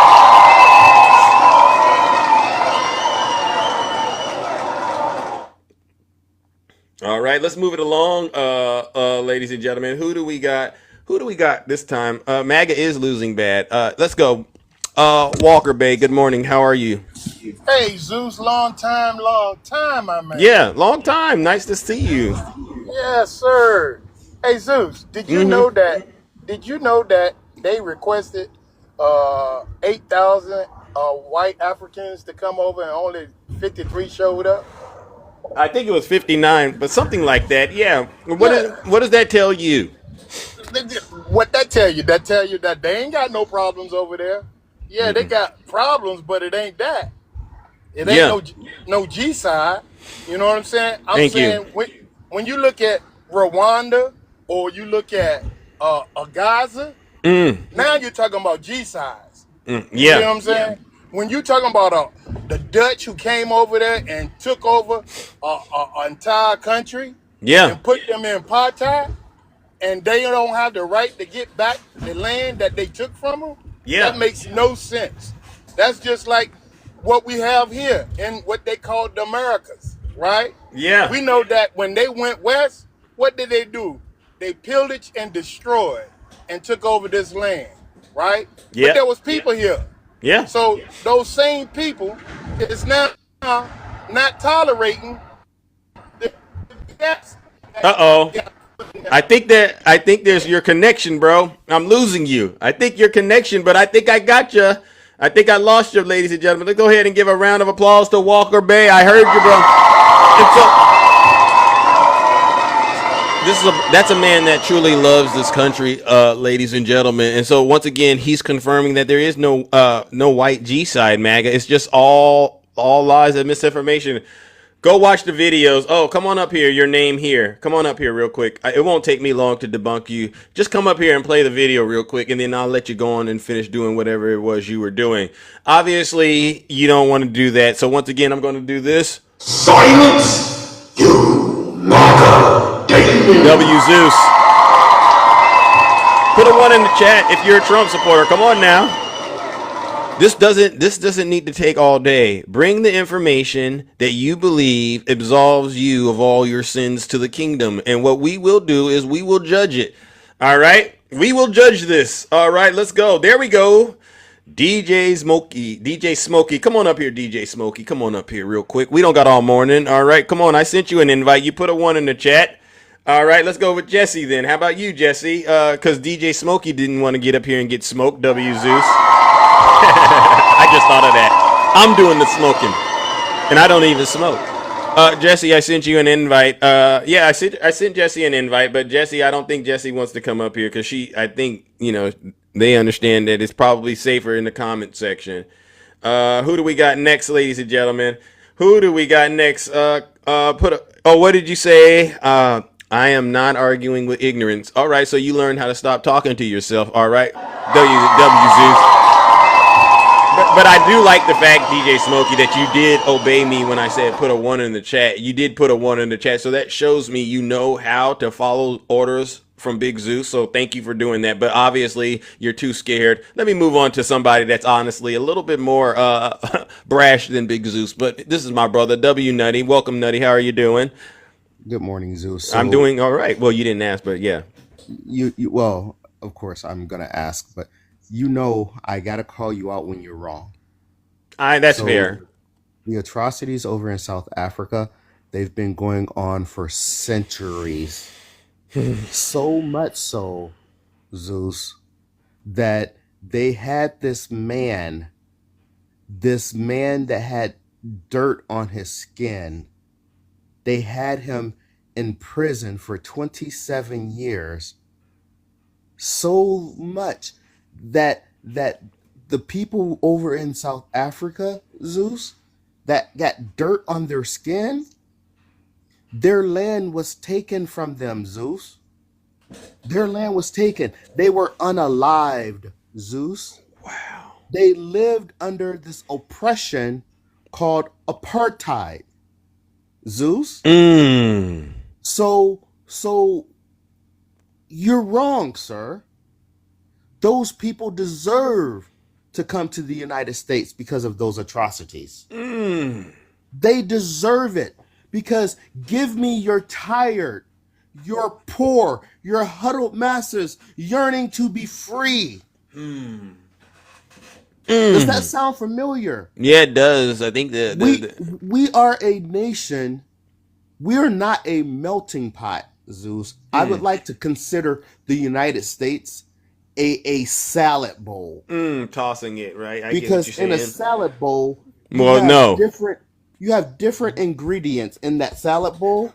All right, let's move it along, ladies and gentlemen. Who do we got? This time? MAGA is losing bad. Let's go. Walker Bay, good morning. How are you? Hey, Zeus, long time, my man. Yeah, long time. Nice to see you. Yes, sir. Hey, Zeus, did you know that? Did you know that they requested 8,000 white Africans to come over and only 53 showed up? I think it was 59, but something like that. Yeah. What does that tell you? What that tell you? That tell you that they ain't got no problems over there. Yeah, they got problems, but it ain't that. It ain't no G-side. You know what I'm saying? I'm saying when you look at Rwanda or you look at Gaza, now you're talking about G-sides. You know what I'm saying? When you talking about the Dutch who came over there and took over an entire country and put them in apartheid, and they don't have the right to get back the land that they took from them, that makes no sense. That's just like what we have here in what they call the Americas, right? Yeah. We know that when they went west, what did they do? They pillaged and destroyed and took over this land, right? Yeah. But there was people here. Yeah. So those same people is now not tolerating the best. I think there's your connection, bro. I'm losing you. I think your connection, but I think I got you. I think I lost you, ladies and gentlemen. Let's go ahead and give a round of applause to Walker Bay. I heard you, bro. That's a man that truly loves this country, ladies and gentlemen. And so once again, he's confirming that there is no white G-side, MAGA. It's just all lies and misinformation. Go watch the videos. Oh, come on up here. Your name here. Come on up here real quick. It won't take me long to debunk you. Just come up here and play the video real quick, and then I'll let you go on and finish doing whatever it was you were doing. Obviously, you don't want to do that. So once again, I'm going to do this. Silence, you MAGA demon. W Zeus. Put a 1 in the chat if you're a Trump supporter. Come on now. This doesn't need to take all day. Bring the information that you believe absolves you of all your sins to the kingdom. And what we will do is we will judge it. All right? We will judge this. All right, let's go. There we go. DJ Smokey. Come on up here, DJ Smokey. Come on up here real quick. We don't got all morning. All right, come on. I sent you an invite. You put a 1 in the chat. All right, let's go with Jesse then. How about you, Jesse? Because DJ Smokey didn't want to get up here and get smoked, W Zeus. I just thought of that. I'm doing the smoking, and I don't even smoke. Jesse, I sent you an invite. Yeah, I sent Jesse an invite, but Jesse, I don't think Jesse wants to come up here because I think, they understand that it's probably safer in the comment section. Who do we got next, ladies and gentlemen? Who do we got next? What did you say? I am not arguing with ignorance. All right, so you learned how to stop talking to yourself. All right, W Zeus. But I do like the fact, DJ Smokey, that you did obey me when I said put a 1 in the chat. You did put a 1 in the chat, so that shows me you know how to follow orders from Big Zeus, so thank you for doing that. But obviously, you're too scared. Let me move on to somebody that's honestly a little bit more brash than Big Zeus. But this is my brother, W Nutty. Welcome, Nutty. How are you doing? Good morning, Zeus. So, I'm doing all right. Well, you didn't ask, but yeah. Well, of course, I'm going to ask, but I got to call you out when you're wrong. That's fair. The atrocities over in South Africa, they've been going on for centuries. So much so, Zeus, that they had this man that had dirt on his skin. They had him in prison for 27 years. So much that the people over in South Africa, Zeus, that got dirt on their skin, their land was taken from them, Zeus. Their land was taken. They were unalived, Zeus. Wow. They lived under this oppression called apartheid, Zeus. So you're wrong, sir. Those people deserve to come to the United States because of those atrocities. They deserve it because give me your tired, your poor, your huddled masses yearning to be free. Does that sound familiar? Yeah, it does. I think that we are a nation. We are not a melting pot, Zeus. I would like to consider the United States a salad bowl. Tossing it, right? Because in a salad bowl, you have different ingredients in that salad bowl,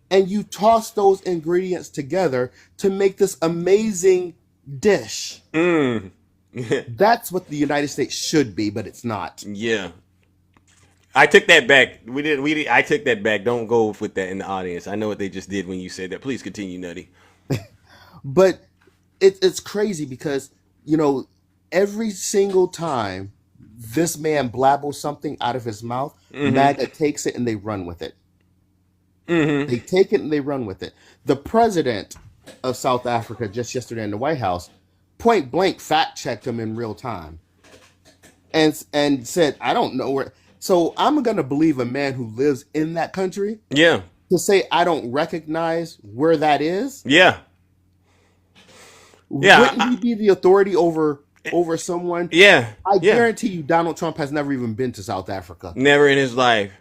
and you toss those ingredients together to make this amazing dish. That's what the United States should be, but it's not. Yeah. I took that back. I took that back. Don't go with that in the audience. I know what they just did when you said that. Please continue, Nutty. But it's crazy because, every single time this man blabbles something out of his mouth, MAGA takes it and they run with it. They take it and they run with it. The president of South Africa just yesterday in the White House, point blank fact checked him in real time and said, I don't know where. So I'm going to believe a man who lives in that country. Yeah. To say I don't recognize where that is. Yeah. Wouldn't he be the authority over someone? Yeah. I guarantee you Donald Trump has never even been to South Africa. Never in his life.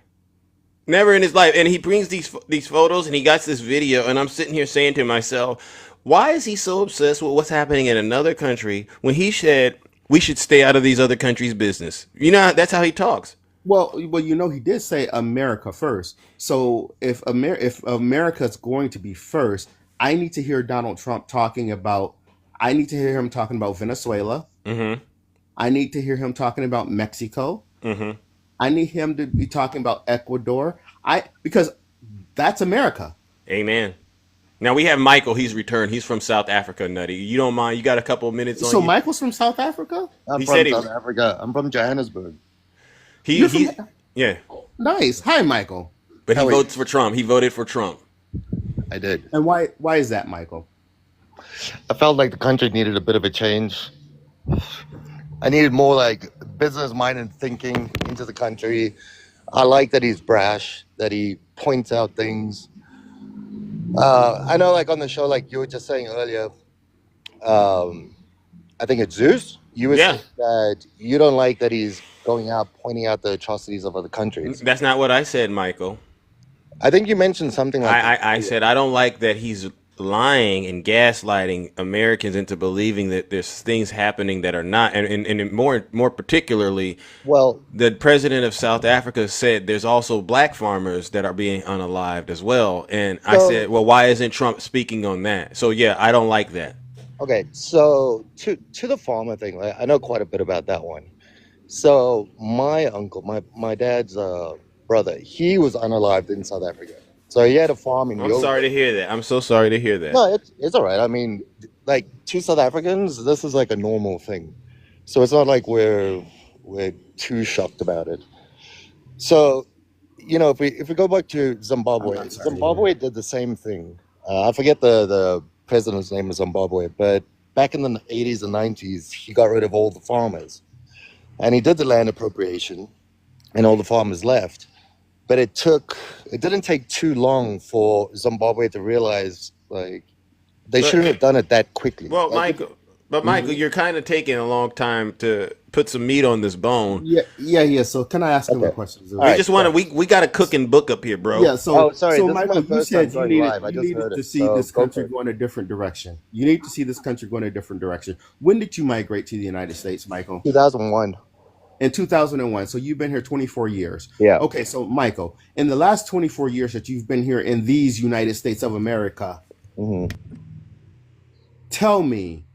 And he brings these photos and he got this video, and I'm sitting here saying to myself, why is he so obsessed with what's happening in another country when he said we should stay out of these other countries' business? That's how he talks. Well, he did say America first. So if America's going to be first, I need to hear Donald Trump talking about. I need to hear him talking about Venezuela. Mm-hmm. I need to hear him talking about Mexico. Mm-hmm. I need him to be talking about Ecuador. Because that's America. Amen. Now we have Michael. He's returned. He's from South Africa, Nutty. You don't mind? You got a couple of minutes on So you? Michael's from South Africa? I'm He from said he- South Africa. I'm from Johannesburg. Yeah. Nice. Hi, Michael. But he votes for Trump. He voted for Trump. I did. And why is that, Michael? I felt like the country needed a bit of a change. I needed more like business-minded thinking into the country. I like that he's brash, that he points out things. I know, like on the show, like you were just saying earlier, I think it's Zeus. You were saying that you don't like that he's going out pointing out the atrocities of other countries. That's not what I said, Michael. I think you mentioned something like I said I don't like that he's lying and gaslighting Americans into believing that there's things happening that are not, and more particularly, the president of South Africa said there's also black farmers that are being unalived as well, and I said, well, why isn't Trump speaking on that? So yeah, I don't like that. Okay, so to the farmer thing, like, I know quite a bit about that one. So my uncle, my dad's brother, he was unalived in South Africa. So he had a farm in I'm sorry to hear that. I'm so sorry to hear that. No, it's all right. I mean, like, to South Africans, this is like a normal thing. So it's not like we're too shocked about it. So, if we go back to Zimbabwe, Zimbabwe did the same thing. I forget the president's name of Zimbabwe, but back in the 80s and 90s, he got rid of all the farmers. And he did the land appropriation, and all the farmers left. But it didn't take too long for Zimbabwe to realize, like, they shouldn't have done it that quickly. Well, Michael, you're kind of taking a long time to put some meat on this bone. Yeah. So can I ask him a question? We got a cooking book up here, bro. Yeah. So, sorry, so this Michael, is my you first said time you going live. I just needed heard to it, see so this go country for it. go in a different direction. You need to see this country go in a different direction. When did you migrate to the United States, Michael? 2001. In 2001. So you've been here 24 years. Yeah. Okay. So Michael, in the last 24 years that you've been here in these United States of America, tell me,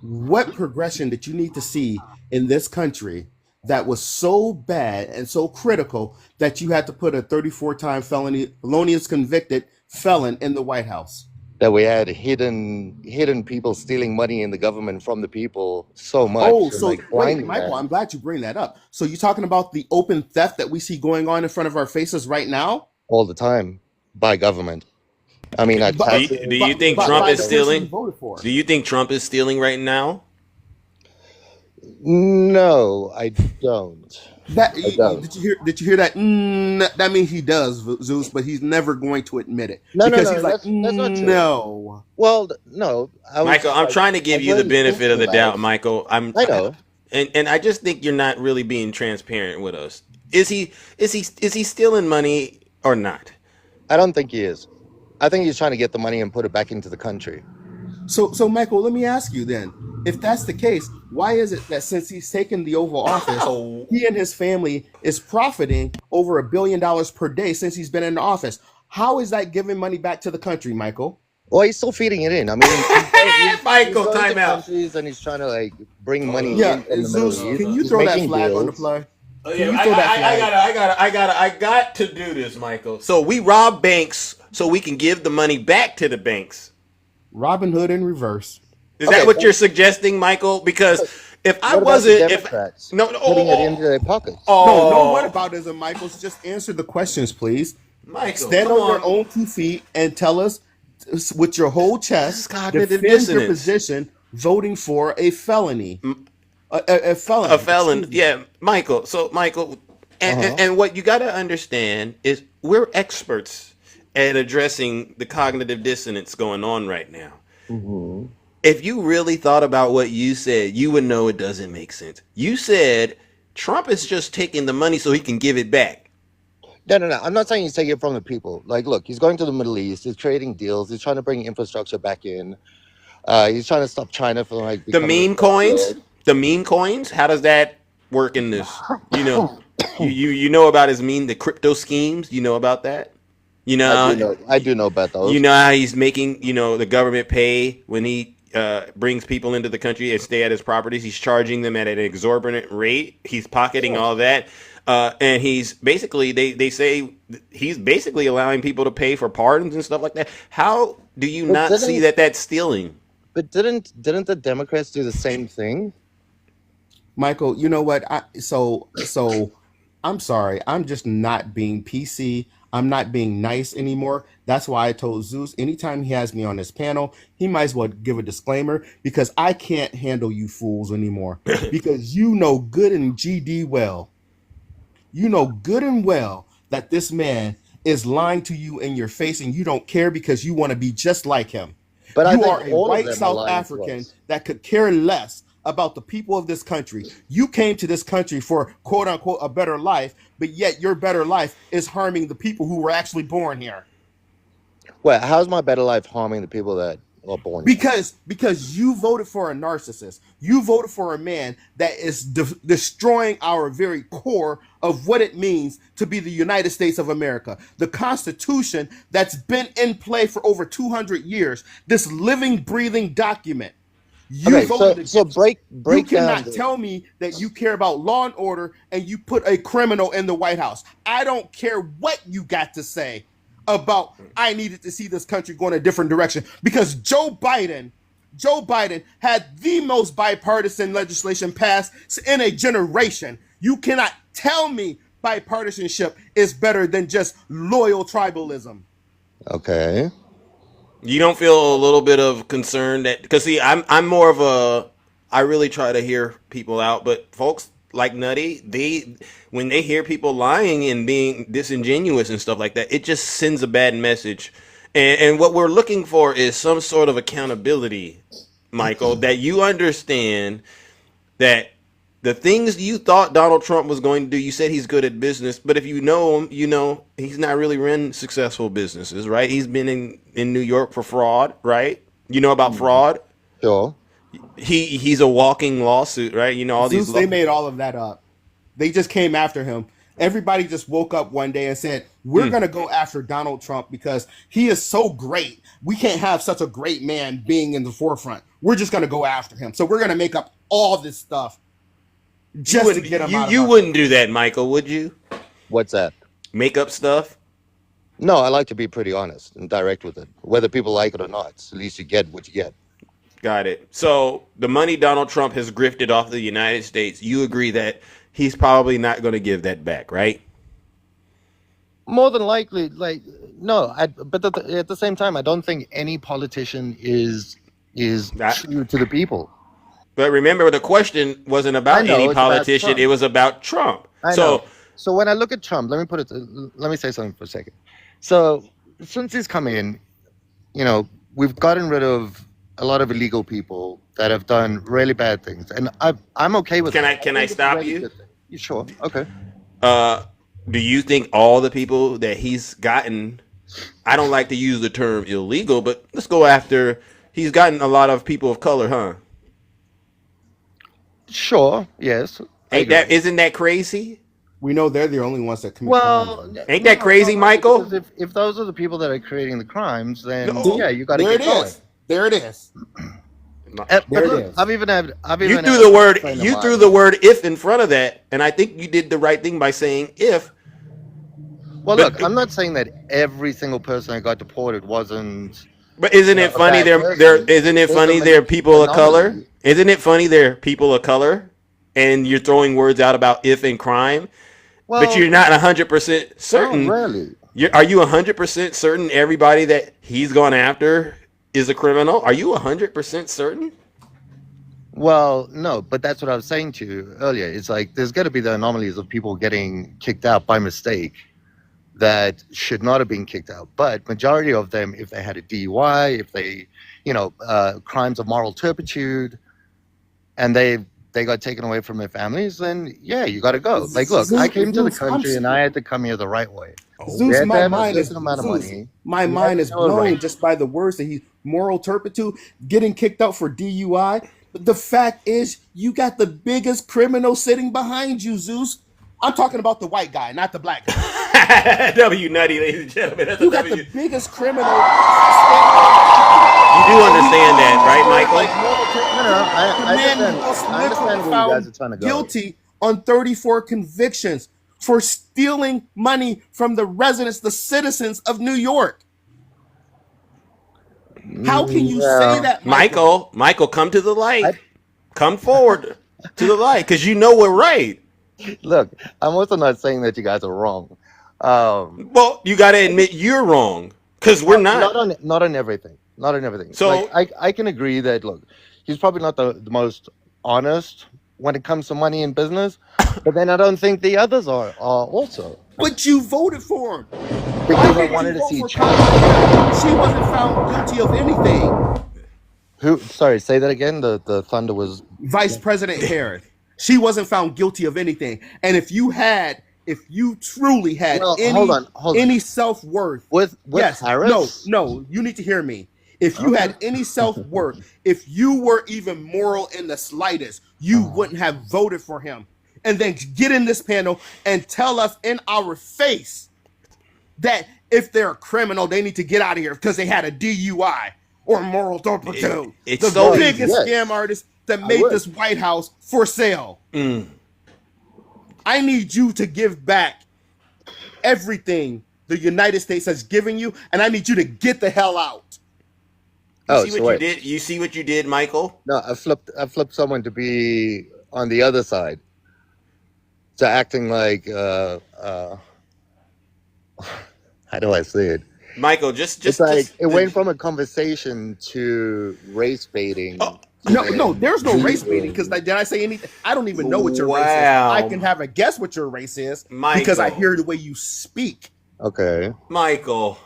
what progression did you need to see in this country that was so bad and so critical that you had to put a 34-time felonious convicted felon in the White House? That we had hidden people stealing money in the government from the people so much. Oh, so like wait, Michael, I'm glad you bring that up. So you're talking about the open theft that we see going on in front of our faces right now? All the time by government. I mean, do you think Trump is stealing? Do you think Trump is stealing right now? No, I don't. Did you hear that? That means he does, Zeus, but he's never going to admit it. No, because no, he's that's not true. No. Well, no. Michael, I'm trying to give you the benefit of the doubt, Michael. I know. And I just think you're not really being transparent with us. Is he stealing money or not? I don't think he is. I think he's trying to get the money and put it back into the country. So Michael, let me ask you then, if that's the case, why is it that since he's taken the Oval Office, he and his family is profiting over $1 billion per day since he's been in the office? How is that giving money back to the country, Michael? Well, he's still feeding it in. I mean, Michael, time out. And he's trying to like bring money in. In the Zeus, Middle East. Can you throw that flag on the play? I got to do this, Michael. So we rob banks so we can give the money back to the banks. Robin Hood in reverse. Is that what you're suggesting, Michael? Because if I wasn't, putting it into their pockets. No whataboutism, Michael. Just answer the questions, please. Michael, stand on your own 2 feet and tell us with your whole chest, defend your position, voting for a felony. A felon. A felon, yeah, Michael. So, Michael, and what you got to understand is we're experts at addressing the cognitive dissonance going on right now. Mm-hmm. If you really thought about what you said, you would know it doesn't make sense. You said Trump is just taking the money so he can give it back. No. I'm not saying he's taking it from the people. Like, look, he's going to the Middle East. He's creating deals. He's trying to bring infrastructure back in. He's trying to stop China from the meme coins. The meme coins. How does that work in this? You know about the crypto schemes. You know about that. You know, I do know about those. you know how he's making the government pay when he brings people into the country and stay at his properties. He's charging them at an exorbitant rate. He's pocketing all that, and he's basically they say he's basically allowing people to pay for pardons and stuff like that. How do you But not see that that's stealing? But didn't the Democrats do the same thing? Michael, you know what? So I'm sorry. I'm just not being PC. I'm not being nice anymore. That's why I told Zeus anytime he has me on this panel, he might as well give a disclaimer because I can't handle you fools anymore. Because you know good and GD well. You know good and well that this man is lying to you in your face and you don't care because you want to be just like him. But you I are think a all of white them are South lying to African us. that could care less about the people of this country. You came to this country for quote unquote a better life, but yet your better life is harming the people who were actually born here. Well, how's my better life harming the people that are born here? Because you voted for a narcissist. You voted for a man that is destroying our very core of what it means to be the United States of America. The Constitution that's been in play for over 200 years. This living, breathing document. You Okay, voted so break You down. cannot tell me that you care about law and order and you put a criminal in the White House. I don't care what you got to say about I needed to see this country going a different direction because Joe Biden had the most bipartisan legislation passed in a generation. You cannot tell me bipartisanship is better than just loyal tribalism. Okay. You don't feel a little bit of concern that because see, I'm more of a I really try to hear people out, but folks like Nutty, when they hear people lying and being disingenuous and stuff like that, it just sends a bad message. And what we're looking for is some sort of accountability, Michael, that you understand that the things you thought Donald Trump was going to do, you said he's good at business, but if you know him, you know he's not really run successful businesses, right? He's been in New York for fraud, right? You know about fraud? Sure. He's a walking lawsuit, right? You know all Zeus, these. they made all of that up. They just came after him. Everybody just woke up one day and said, we're going to go after Donald Trump because he is so great. We can't have such a great man being in the forefront. We're just going to go after him. So we're going to make up all this stuff just to get him out of You our wouldn't do that, Michael, would you? What's that? Make up stuff? No, I like to be pretty honest and direct with it. Whether people like it or not, at least you get what you get. Got it. So the money Donald Trump has grifted off the United States, you agree that he's probably not going to give that back, right? More than likely, no. But at the same time, I don't think any politician is true to the people. But remember, the question wasn't about any politician; it was about Trump. I know. So when I look at Trump, let me say something for a second. So since he's come in, we've gotten rid of a lot of illegal people that have done really bad things, and I'm okay with that. Can I stop you? Sure. Okay. Do you think all the people that he's gotten? I don't like to use the term illegal, but let's go after. He's gotten a lot of people of color, huh? Sure. Yes. Isn't that crazy? We know they're the only ones that commit crimes. Ain't that crazy, Michael? If those are the people that are creating the crimes, then yeah, you got to get going. There it is. But look, I've even you threw the word if in front of that, and I think you did the right thing by saying if. Well, look, I'm not saying that every single person that got deported wasn't. But isn't it funny? Isn't it funny? They're people of color. Isn't it funny? They're people of color, and you're throwing words out about if and crime, but you're not 100% certain. Oh, really? Are you 100% certain everybody that he's gone after is a criminal? Are you 100% certain? Well, no, but that's what I was saying to you earlier. It's like there's got to be the anomalies of people getting kicked out by mistake that should not have been kicked out. But majority of them, if they had a DUI, if they, crimes of moral turpitude, and they got taken away from their families, then yeah, you got to go. Like, look, I came to the country and I had to come here the right way. Zeus, my mind is blown just by the words that he's moral turpitude, getting kicked out for DUI. But the fact is, you got the biggest criminal sitting behind you, Zeus. I'm talking about the white guy, not the black guy. W nutty, ladies and gentlemen. That's You got the biggest criminal. You do understand that, right, Michael? I understand where you guys are trying to go. Guilty on 34 convictions for stealing money from the residents, the citizens of New York. How can you say that, Michael? Michael, come to the light. Come forward to the light, because you know we're right. Look, I'm also not saying that you guys are wrong. Well, you got to admit you're wrong, because we're not. Not on everything. Not on everything. So I can agree that, look, he's probably not the most honest when it comes to money in business, but then I don't think the others are also. But you voted for him. Because I wanted to see change. She wasn't found guilty of anything. Who? Sorry, say that again. The thunder was Vice President Harris. She wasn't found guilty of anything. And if you truly had any self-worth with Harris? No, you need to hear me. If you had any self-worth, if you were even moral in the slightest, you wouldn't have voted for him. And then get in this panel and tell us in our face that if they're a criminal, they need to get out of here because they had a DUI or moral turpitude. It's the so biggest scam artist that made this White House for sale. I need you to give back everything the United States has given you, and I need you to get the hell out. You see what you did? You see what you did, Michael? No, I flipped someone to be on the other side. So acting like how do I say it? Michael, it went from a conversation to race baiting. No, there's no race baiting because did I say anything? I don't even know what your race is. I can have a guess what your race is because I hear the way you speak. Okay, Michael,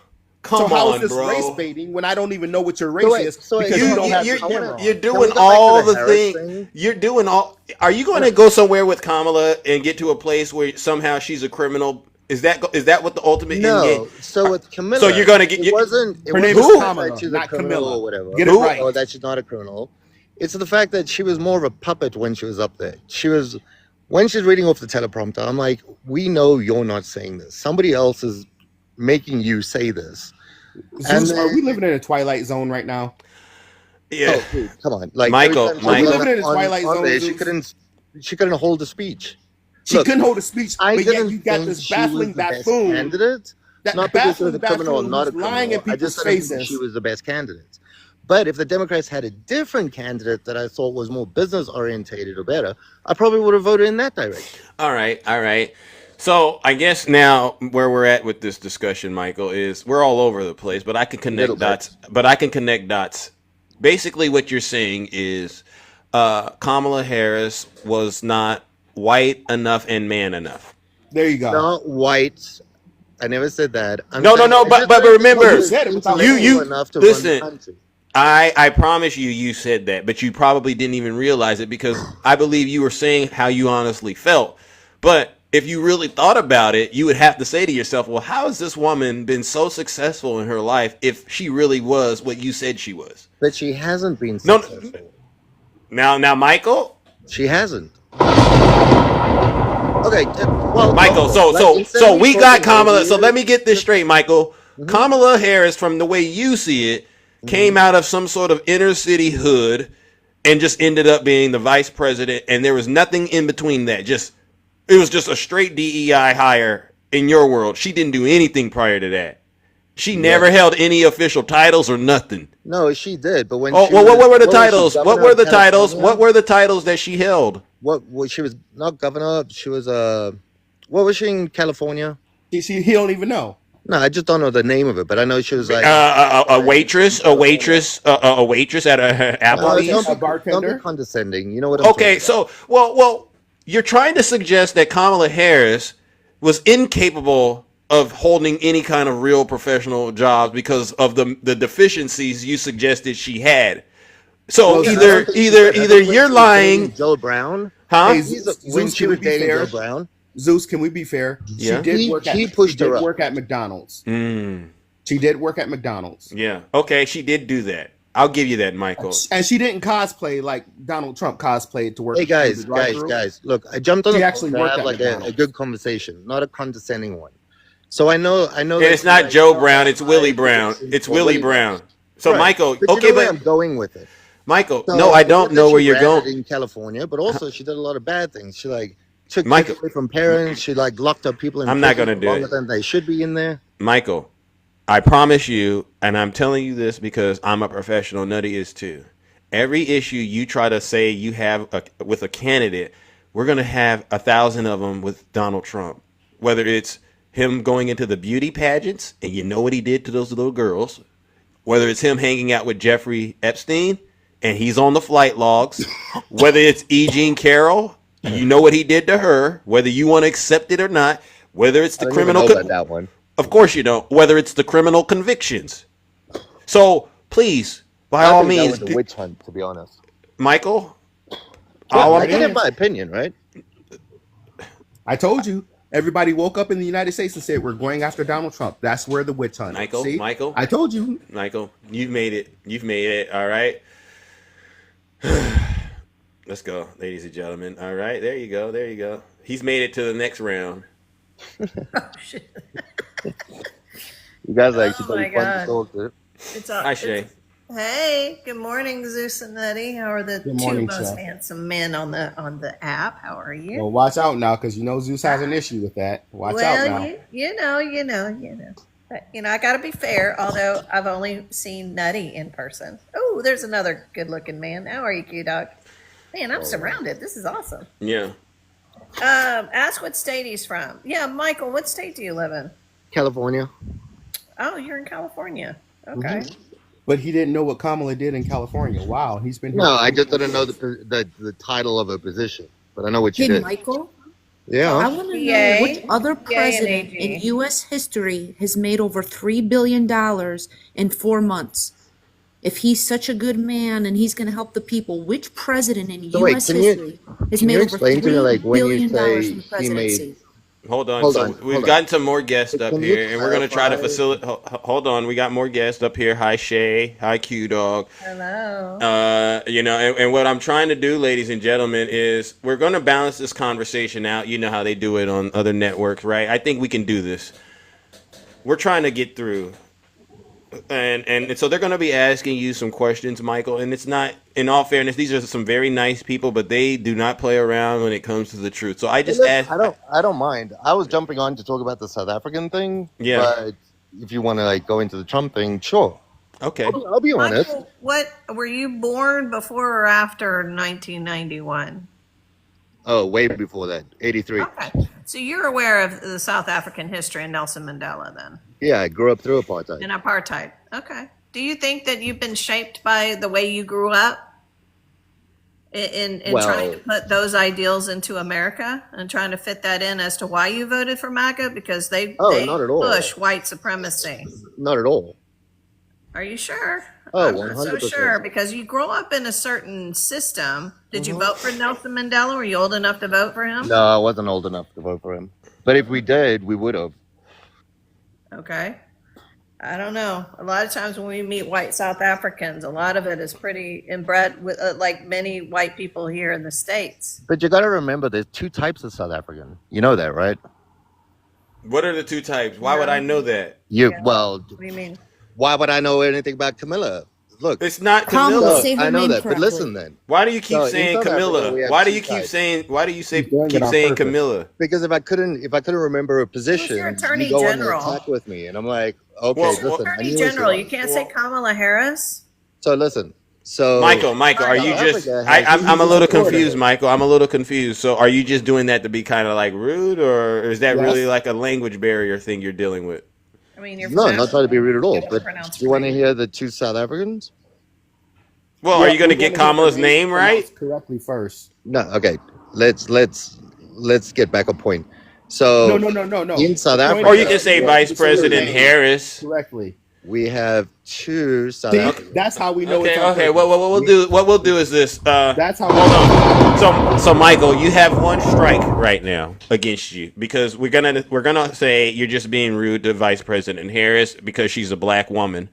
come on, so how is this bro. race baiting when I don't even know what your race is? Because you're doing all the things. You're doing all. Are you going to go somewhere with Kamala and get to a place where somehow she's a criminal? Is that what the ultimate end game? So with Camilla, so you're gonna get her name is Kamala, not Camilla or whatever. Get it right. Or that she's not a criminal. It's the fact that she was more of a puppet when she was up there. When she's reading off the teleprompter, I'm like, we know you're not saying this. Somebody else is making you say this. Zeus, are we living in a twilight zone right now? Yeah. Oh, dude, come on, like Michael, are we living in a twilight zone? There, she couldn't hold a speech. She couldn't hold a speech, but yet you got this baffling buffoon candidate. Not because she was a criminal or not a criminal. Lying in people's faces. She was the best candidate. But if the Democrats had a different candidate that I thought was more business orientated or better, I probably would have voted in that direction. All right. So I guess now where we're at with this discussion, Michael, is we're all over the place, but I can connect dots. Basically, what you're saying is Kamala Harris was not white enough and man enough. There you go. Not white. I never said that. No. But remember, you enough to listen. run the country. I promise you said that, but you probably didn't even realize it because I believe you were saying how you honestly felt. But if you really thought about it, you would have to say to yourself, well, how has this woman been so successful in her life if she really was what you said she was? But she hasn't been successful. Now, Michael? She hasn't. Okay, well, Michael, so we got Kamala. So let me get this straight, Michael. Mm-hmm. Kamala Harris, from the way you see it, came out of some sort of inner city hood and just ended up being the vice president, and there was nothing in between that. It was just a straight DEI hire in your world. She didn't do anything prior to that. She never held any official titles or nothing. No, she did. But when what were the titles? What were the titles? What were the titles that she held? What she was not governor. She was what was she in California? He don't even know. No, I just don't know the name of it, but I know she was like a waitress at a Applebee's. A bartender. Don't be condescending. You know what I'm okay, so well, you're trying to suggest that Kamala Harris was incapable of holding any kind of real professional jobs because of the deficiencies you suggested she had. So either you're lying. Joe Brown, huh? Hey, Zeus, she was dating Joe Brown. Zeus, can we be fair? Yeah. She did work at McDonald's. She did work at McDonald's. Yeah. Okay, she did do that. I'll give you that, Michael. And she didn't cosplay like Donald Trump cosplayed to work. Hey guys. Look, I jumped on She the actually phone to worked have at like a McDonald's. good conversation, not a condescending one. So I know. And it's not Joe Brown, it's Willie Brown. It's Willie Brown. So Right. Michael, But okay, you know where but I'm going with it. Michael, So, no, I don't know where you're she ran it going. in California, but also she did a lot of bad things. She like took Michael. kids away from parents. She like locked up people in I'm not prison gonna for do longer it. than they should be in there. Michael, I promise you, and I'm telling you this because I'm a professional, Nutty is too. Every issue you try to say you have with a candidate, we're going to have 1,000 of them with Donald Trump. Whether it's him going into the beauty pageants, and you know what he did to those little girls. Whether it's him hanging out with Jeffrey Epstein, and he's on the flight logs. Whether it's E. Jean Carroll, you know what he did to her. Whether you want to accept it or not. Whether it's the criminal... that one. Of course you don't. Whether it's the criminal convictions. So, please, by all means... That was a witch hunt, to be honest. Michael? I can have my opinion, right? I told you. Everybody woke up in the United States and said, we're going after Donald Trump. That's where the witch hunt is. See? Michael? I told you. Michael, you've made it. You've made it. All right. Let's go, ladies and gentlemen. All right. There you go. There you go. He's made it to the next round. You guys are actually my pretty fun to God. talk to. Hi, Shay. Hey, good morning, Zeus and Nutty. How are the Good two morning, most Shay. handsome men on the app? How are you? Well, watch out now, because you know Zeus has an issue with that. Watch out now. you know. But, I got to be fair. Although I've only seen Nutty in person. Oh, there's another good-looking man. How are you, Q-Dog? Man, I'm surrounded. This is awesome. Yeah. Ask what state he's from. Yeah, Michael, what state do you live in? California. Oh, you're in California. Okay. But he didn't know what Kamala did in California. Wow, he's been here. No, I just didn't know the title of a position, but I know what you Hey, did. Michael, Yeah. I want to know which other president in U.S. history has made over $3 billion in 4 months. If he's such a good man and he's going to help the people, which president in So wait, U.S. can you- history has can made you over explain to me, like, $3 when you billion say from the he presidency? made- Hold on. Hold So on, we've hold gotten on. some more guests up Can you here, and we're going to try to clarify- facilitate. Hold on. We got more guests up here. Hi, Shay. Hi, Q-Dog. Hello. And what I'm trying to do, ladies and gentlemen, is we're going to balance this conversation out. You know how they do it on other networks, right? I think we can do this. We're trying to get through. And so they're going to be asking you some questions, Michael. And it's not, in all fairness, these are some very nice people, but they do not play around when it comes to the truth. So I just asked. I don't mind. I was jumping on to talk about the South African thing. Yeah. But if you want to like go into the Trump thing, sure. Okay. I'll be honest. Michael, what were you born before or after 1991? Oh, way before that, 83. Okay. So you're aware of the South African history and Nelson Mandela then? Yeah, I grew up through apartheid. In apartheid. Okay. Do you think that you've been shaped by the way you grew up in trying to put those ideals into America and trying to fit that in as to why you voted for MAGA? Because they not at all. push white supremacy. Not at all. Are you sure? Oh, I'm not so 100%. sure because you grow up in a certain system. Did you vote for Nelson Mandela? Were you old enough to vote for him? No, I wasn't old enough to vote for him. But if we did, we would have. Okay. I don't know. A lot of times when we meet white South Africans, a lot of it is pretty inbred with like many white people here in the States. But you got to remember, there's two types of South African. You know that, right? What are the two types? Why would I know that? Well, What do you mean? why would I know anything about Camilla? Look, It's not Kamala, Camilla. say her I know name that, but correctly. listen then. Why do you keep So, in saying South Africa, Camilla? we have Why do two you keep types. saying? Why do you say He's doing it keep on saying purpose. Camilla? Because if I couldn't remember a position, your attorney you go general? on the attack with me, and I'm like, okay, Well, listen. I Attorney knew what General, you you want. can't say Kamala Harris. So listen. So Michael, are you South just? Africa has- I'm a little Florida. confused, Michael. I'm a little confused. So, are you just doing that to be kind of like rude, or is that Yes. really like a language barrier thing you're dealing with? I mean, you're No, not trying to be rude at all. Get it But pronounced do you want to right. hear the two South Africans? Well, are you going to we're get gonna Kamala's the name right? pronounced correctly first. No. Okay. Let's get back a point. So No. in South The Africa, point Or is you can say that Vice you say her President name Harris. correctly. we have two South See, Africans. that's how we know Okay, it's on okay. purpose. What we'll do is this. That's how. Hold on. So Michael, you have one strike right now against you because we're gonna say you're just being rude to Vice President Harris because she's a black woman.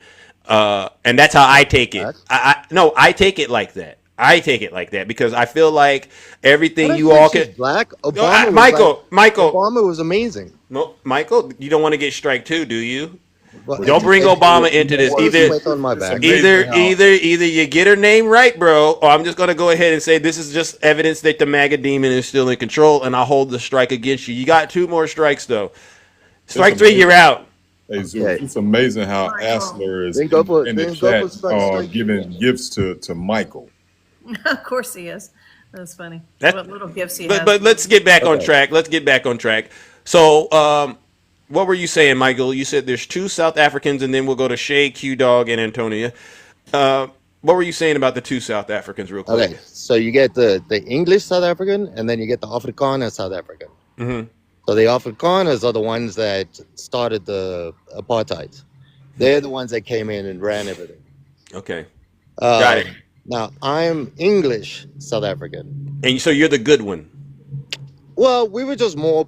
And that's how I take it. I take it like that. I take it like that because I feel like everything you all can. Black Michael, Obama was amazing. No, Michael, you don't want to get strike two, do you? But Don't bring Obama into this. Either you get her name right, bro, or I'm just gonna go ahead and say this is just evidence that the MAGA demon is still in control, and I'll hold the strike against you. You got 2 more strikes though. Strike 3, you're out. Hey, Zeus, it's amazing how Asler is in the chat giving gifts to Michael. Of course he is. That's funny. What little gifts he has. But let's get back on track. Let's get back on track. So, what were you saying, Michael? You said there's 2 South Africans, and then we'll go to Shay, Q Dog, and Antonia. What were you saying about the 2 South Africans, real quick? Okay, so you get the English South African, and then you get the Afrikaner South African. Mm-hmm. So the Afrikaners are the ones that started the apartheid. They're the ones that came in and ran everything. Okay, got it. Now, I'm English South African. And so you're the good one. Well, we were just more...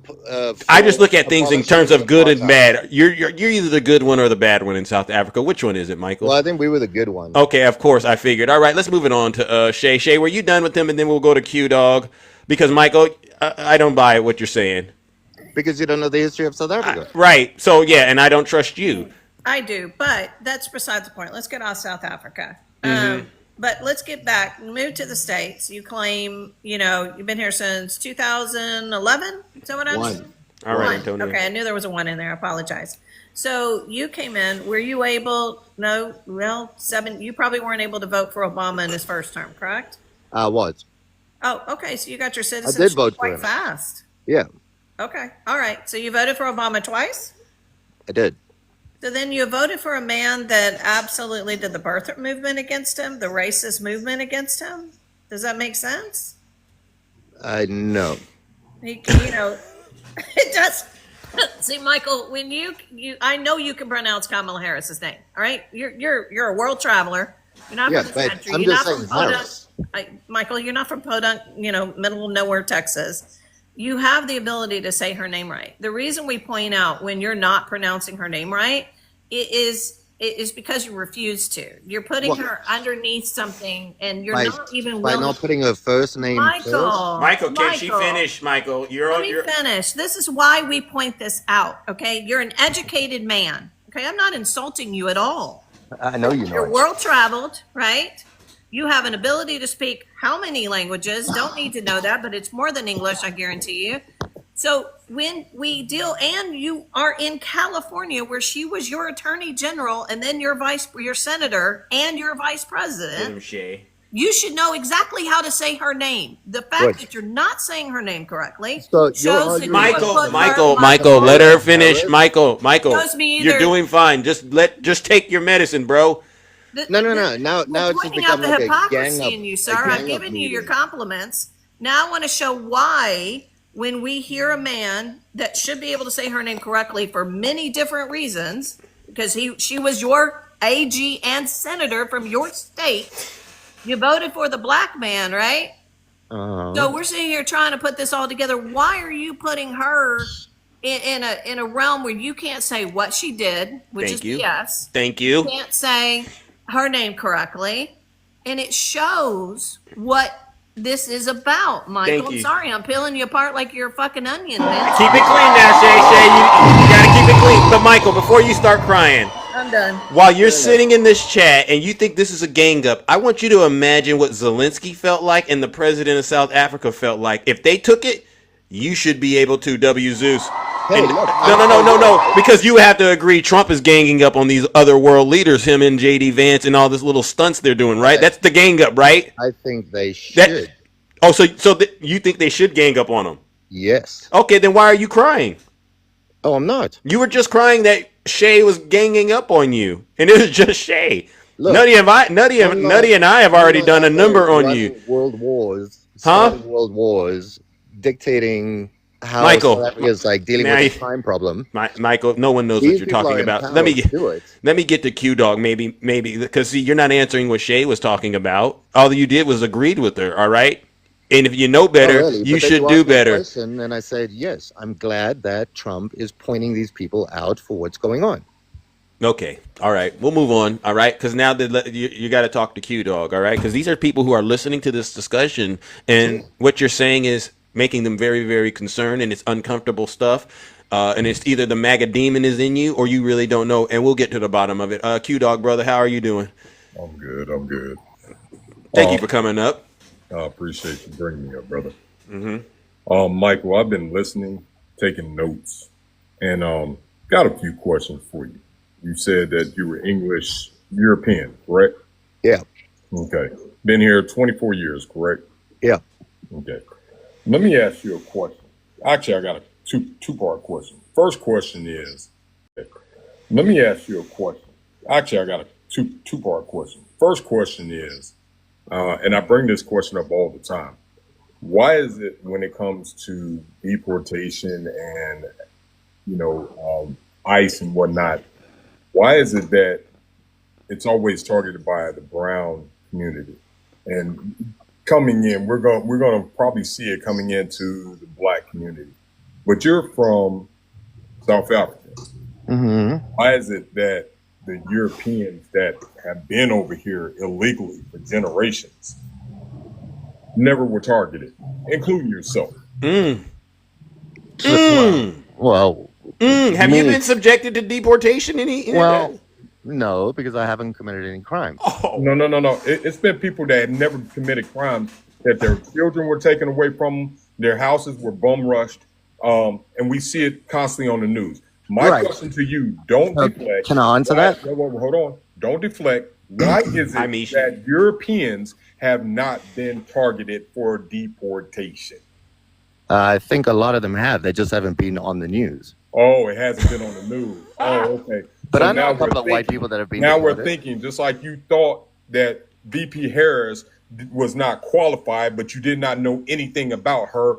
I just look at things in terms of good and bad. You're either the good one or the bad one in South Africa. Which one is it, Michael? Well, I think we were the good one. Okay, of course, I figured. All right, let's move it on to Shay. Shay, were you done with him? And then we'll go to Q Dog. Because, Michael, I don't buy what you're saying. Because you don't know the history of South Africa. Right. So, yeah, and I don't trust you. I do, but that's besides the point. Let's get off South Africa. Mm-hmm. But let's get back. Move to the States. You claim, you've been here since 2011? Is that what I'm saying? All right, Antonio. Okay, I knew there was a 1 in there. I apologize. So you came in. Were you able? No, well, 7. You probably weren't able to vote for Obama in his first term, correct? I was. Oh, okay. So you got your citizenship vote quite for him. fast. Yeah. Okay. All right. So you voted for Obama twice? I did. So then you voted for a man that absolutely did the birther movement against him, the racist movement against him. Does that make sense? No. It does. See, Michael, when you I know you can pronounce Kamala Harris's name. All right, you're a world traveler. You're not from this country. You're not from Podunk, Michael. You're not from Podunk, middle of nowhere, Texas. You have the ability to say her name right. The reason we point out when you're not pronouncing her name right, it is because you refuse to. You're putting her underneath something, and you're not even willing. By not putting her first name first. Michael, can she finish? Michael, Let me finish. This is why we point this out. Okay, you're an educated man. Okay, I'm not insulting you at all. I know you know. You're world traveled, right? You have an ability to speak how many languages? Don't need to know that, but it's more than English, I guarantee you. So when we deal, and you are in California, where she was your attorney general, and then your senator, and your vice president, you should know exactly how to say her name. The fact that you're not saying her name correctly shows that Michael, let her finish. Michael, you're doing fine. Just take your medicine, bro. No. Now it's just become the like hypocrisy a gang in you, sir. I've given you your compliments. Now I want to show why, when we hear a man that should be able to say her name correctly for many different reasons, because she was your AG and senator from your state, you voted for the black man, right? So we're sitting here trying to put this all together. Why are you putting her in a realm where you can't say what she did, which is BS? Thank you. You can't say her name correctly, and it shows what this is about, Michael. I'm sorry, I'm peeling you apart like you're a fucking onion, man. Keep it clean now, Shay. You gotta keep it clean. But Michael, before you start crying, I'm done. While you're sitting in this chat and you think this is a gang up, I want you to imagine what Zelensky felt like and the president of South Africa felt like. If they took it, you should be able to, W. Zeus. No, because you have to agree Trump is ganging up on these other world leaders, him and J.D. Vance and all this little stunts they're doing, right? That's the gang up, right? I think they should. You think they should gang up on them? Yes. Okay, then why are you crying? Oh, I'm not. You were just crying that Shay was ganging up on you, and it was just Shay. Look, Nutty and I have already done a number on you. World wars, dictating how South Africa is like dealing with the crime problem. Michael, no one knows what you're talking about. Let me get to Q Dog, maybe because see, you're not answering what Shay was talking about. All you did was agreed with her. All right. And if you know better, you should do better. And I said, yes, I'm glad that Trump is pointing these people out for what's going on. Okay. All right. We'll move on. All right. Because now that you got to talk to Q Dog. All right. Because these are people who are listening to this discussion, and what you're saying is making them very, very concerned, and it's uncomfortable stuff. And it's either the MAGA demon is in you, or you really don't know. And we'll get to the bottom of it. Q Dog, brother, how are you doing? I'm good. I'm good. Thank you for coming up. I appreciate you bringing me up, brother. Mm-hmm. Michael, I've been listening, taking notes, and got a few questions for you. You said that you were English European, correct? Yeah. Okay. Been here 24 years, correct? Yeah. Okay. Let me ask you a question. Actually, I got a two-part question. First question is, let me ask you a question. Actually, I got a two-part question. First question is, and I bring this question up all the time. Why is it when it comes to deportation and, ICE and whatnot, why is it that it's always targeted by the brown community? And coming in, we're going to probably see it coming into the black community. But you're from South Africa. Mm-hmm. Why is it that the Europeans that have been over here illegally for generations never were targeted, including yourself? Well, have you been subjected to deportation? No, because I haven't committed any crime. Oh. No. It's been people that have never committed crimes, that their children were taken away from them, their houses were bum rushed, and we see it constantly on the news. My question to you, don't deflect. Can I answer that? Hold on. Don't deflect. Why is it that Europeans have not been targeted for deportation? I think a lot of them have. They just haven't been on the news. Oh, it hasn't been on the news. Oh, okay. But I know a couple of white people that have been Now deported. we're thinking, just like you thought that VP Harris was not qualified, but you did not know anything about her.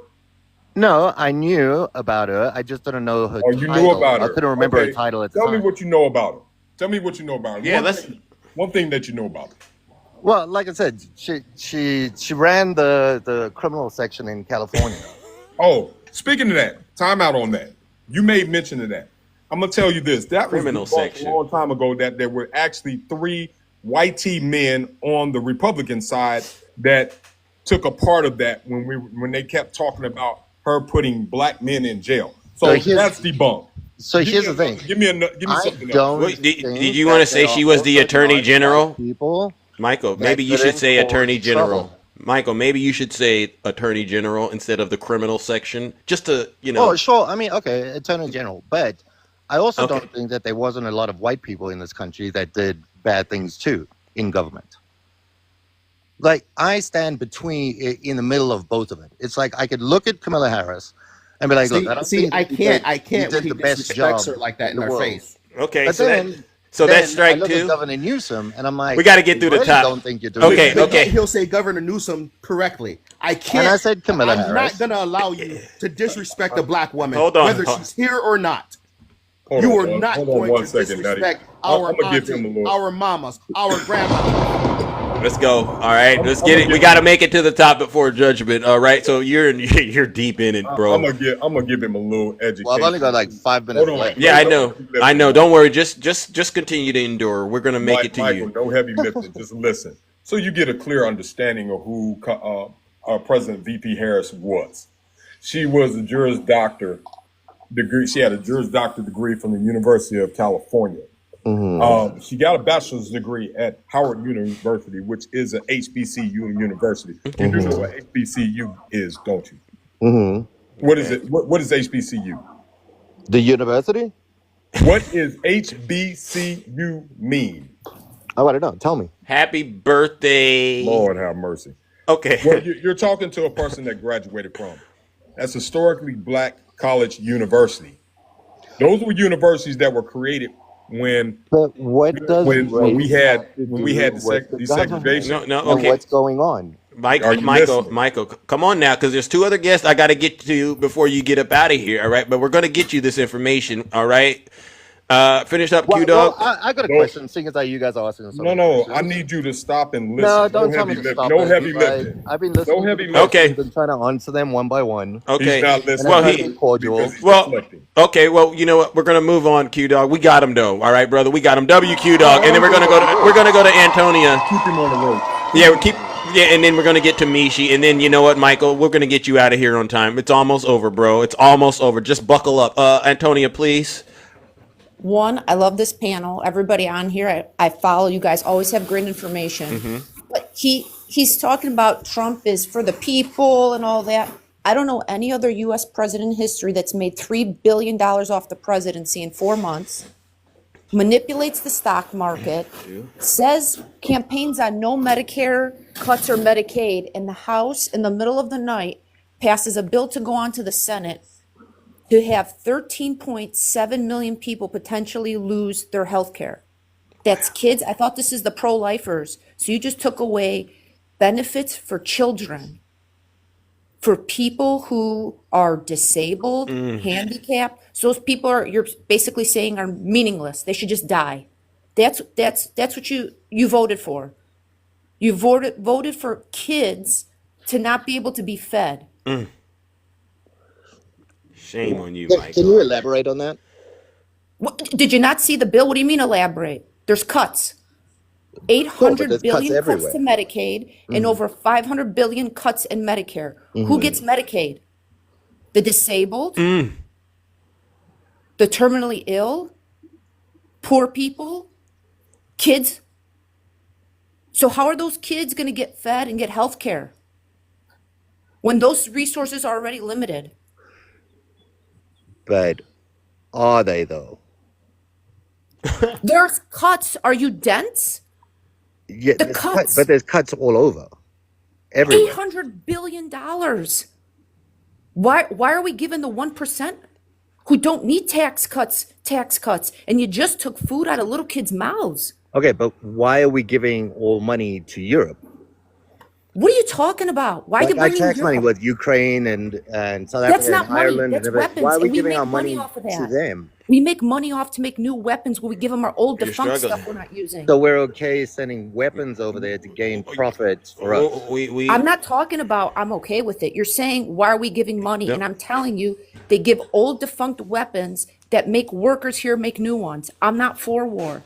No, I knew about her. I just didn't know her title. You knew about her. I couldn't remember her title at the time. Tell me what you know about her. Tell me what you know about her. Yeah, one thing that you know about her. Well, like I said, she ran the criminal section in California. Oh, speaking of that, time out on that. You made mention of that. I'm gonna tell you this. That criminal was section a long time ago that there were actually 3 white men on the Republican side that took a part of that when they kept talking about her putting black men in jail. So that's debunked. So here's the thing. Give me something else. Wait, did you want to say she was the Attorney General? People. Michael, maybe you should say Attorney General. Michael, maybe you should say Attorney General instead of the criminal section, just to, Oh, sure. I mean, okay, Attorney General. But I also don't think that there wasn't a lot of white people in this country that did bad things too in government. Like, I stand in the middle of both of it. It's like I could look at Kamala Harris and be like, look, I can't did the best job her like that in her world. face. Okay, but so that's strike I look 2. at Governor Newsom, and I'm like, we got to get through the top. Don't think you're doing okay. He'll say Governor Newsom correctly. I can't. And I said Kamala Harris. I'm not going to allow you to disrespect a black woman, Hold on. whether she's here or not. You are not going to disrespect our aunties, our mamas, our grandmas. Let's go. All right, let's get it. We got to make it to the top before judgment. All right, so you're deep in it, bro. I'm gonna give him a little education. Well, I've only got like 5 minutes left. Yeah, I know. Don't worry. Just continue to endure. We're gonna make it to Michael, you. No heavy lifting. Just listen, so you get a clear understanding of who President VP Harris was. She was a Juris Doctor degree. She had a Juris Doctor degree from the University of California. Mm-hmm. She got a bachelor's degree at Howard University, which is an HBCU university. You do know what HBCU is, don't you? Mm-hmm. What is it? What is HBCU? The university? What is HBCU mean? I don't know. Tell me. Happy birthday. Lord have mercy. Okay. Well, you're talking to a person that graduated from. That's historically black college university. Those were universities that were created when we had desegregation. No, okay. What's going on? Michael, come on now, because there's 2 other guests I got to get to before you get up out of here. All right, but we're going to get you this information. All right. Finish up, Well, Q-Dog. I got a question, seeing as how you guys are asking so many questions. I need you to stop and listen. No, don't tell me to stop. No heavy lifting. I've been listening to the questions and trying to answer them one by one. Okay. He's not listening. Well, he cordial. Okay. Well, you know what? We're gonna move on, Q-Dog. We got him though. All right, brother. We got him. Q-Dog, and then we're gonna go to Antonia. Keep him on the road. Yeah, and then we're gonna get to Mishi, and then you know what, Michael? We're gonna get you out of here on time. It's almost over, bro. It's almost over. Just buckle up, Antonia, please. One, I love this panel. Everybody on here, I follow you guys. Always have great information. But he's talking about Trump is for the people and all that. I don't know any other U.S. president in history that's made $3 billion off the presidency in 4 months, manipulates the stock market, says campaigns on no Medicare cuts or Medicaid, and the House in the middle of the night passes a bill to go on to the Senate to have 13.7 million people potentially lose their health care. That's kids. I thought this is the pro-lifers. So you just took away benefits for children, for people who are disabled, handicapped. So those people you're basically saying are meaningless. They should just die. That's what you voted for. You voted for kids to not be able to be fed. Shame on you, Michael. Can you elaborate on that? What, did you not see the bill? What do you mean elaborate? There's cuts. 800 billion cuts to Medicaid and over 500 billion cuts in Medicare. Who gets Medicaid? The disabled, the terminally ill, poor people, kids. So how are those kids going to get fed and get health care when those resources are already limited? But are they though? There's cuts. Are you dense? Yeah, the cuts. But there's cuts all over. Everywhere. $800 billion. Why are we giving the 1% who don't need tax cuts? And you just took food out of little kids' mouths. Okay, but why are we giving all money to Europe? What are you talking about? Why are you bringing tax money with Ukraine and South Africa and Ireland? That's weapons. Why are we and giving make our money money off of that. to them? We make money off to make new weapons where we give them our old defunct stuff we're not using. So we're okay sending weapons over there to gain profits for us. I'm not talking about I'm okay with it. You're saying, why are we giving money? And I'm telling you, they give old defunct weapons that make workers here make new ones. I'm not for war.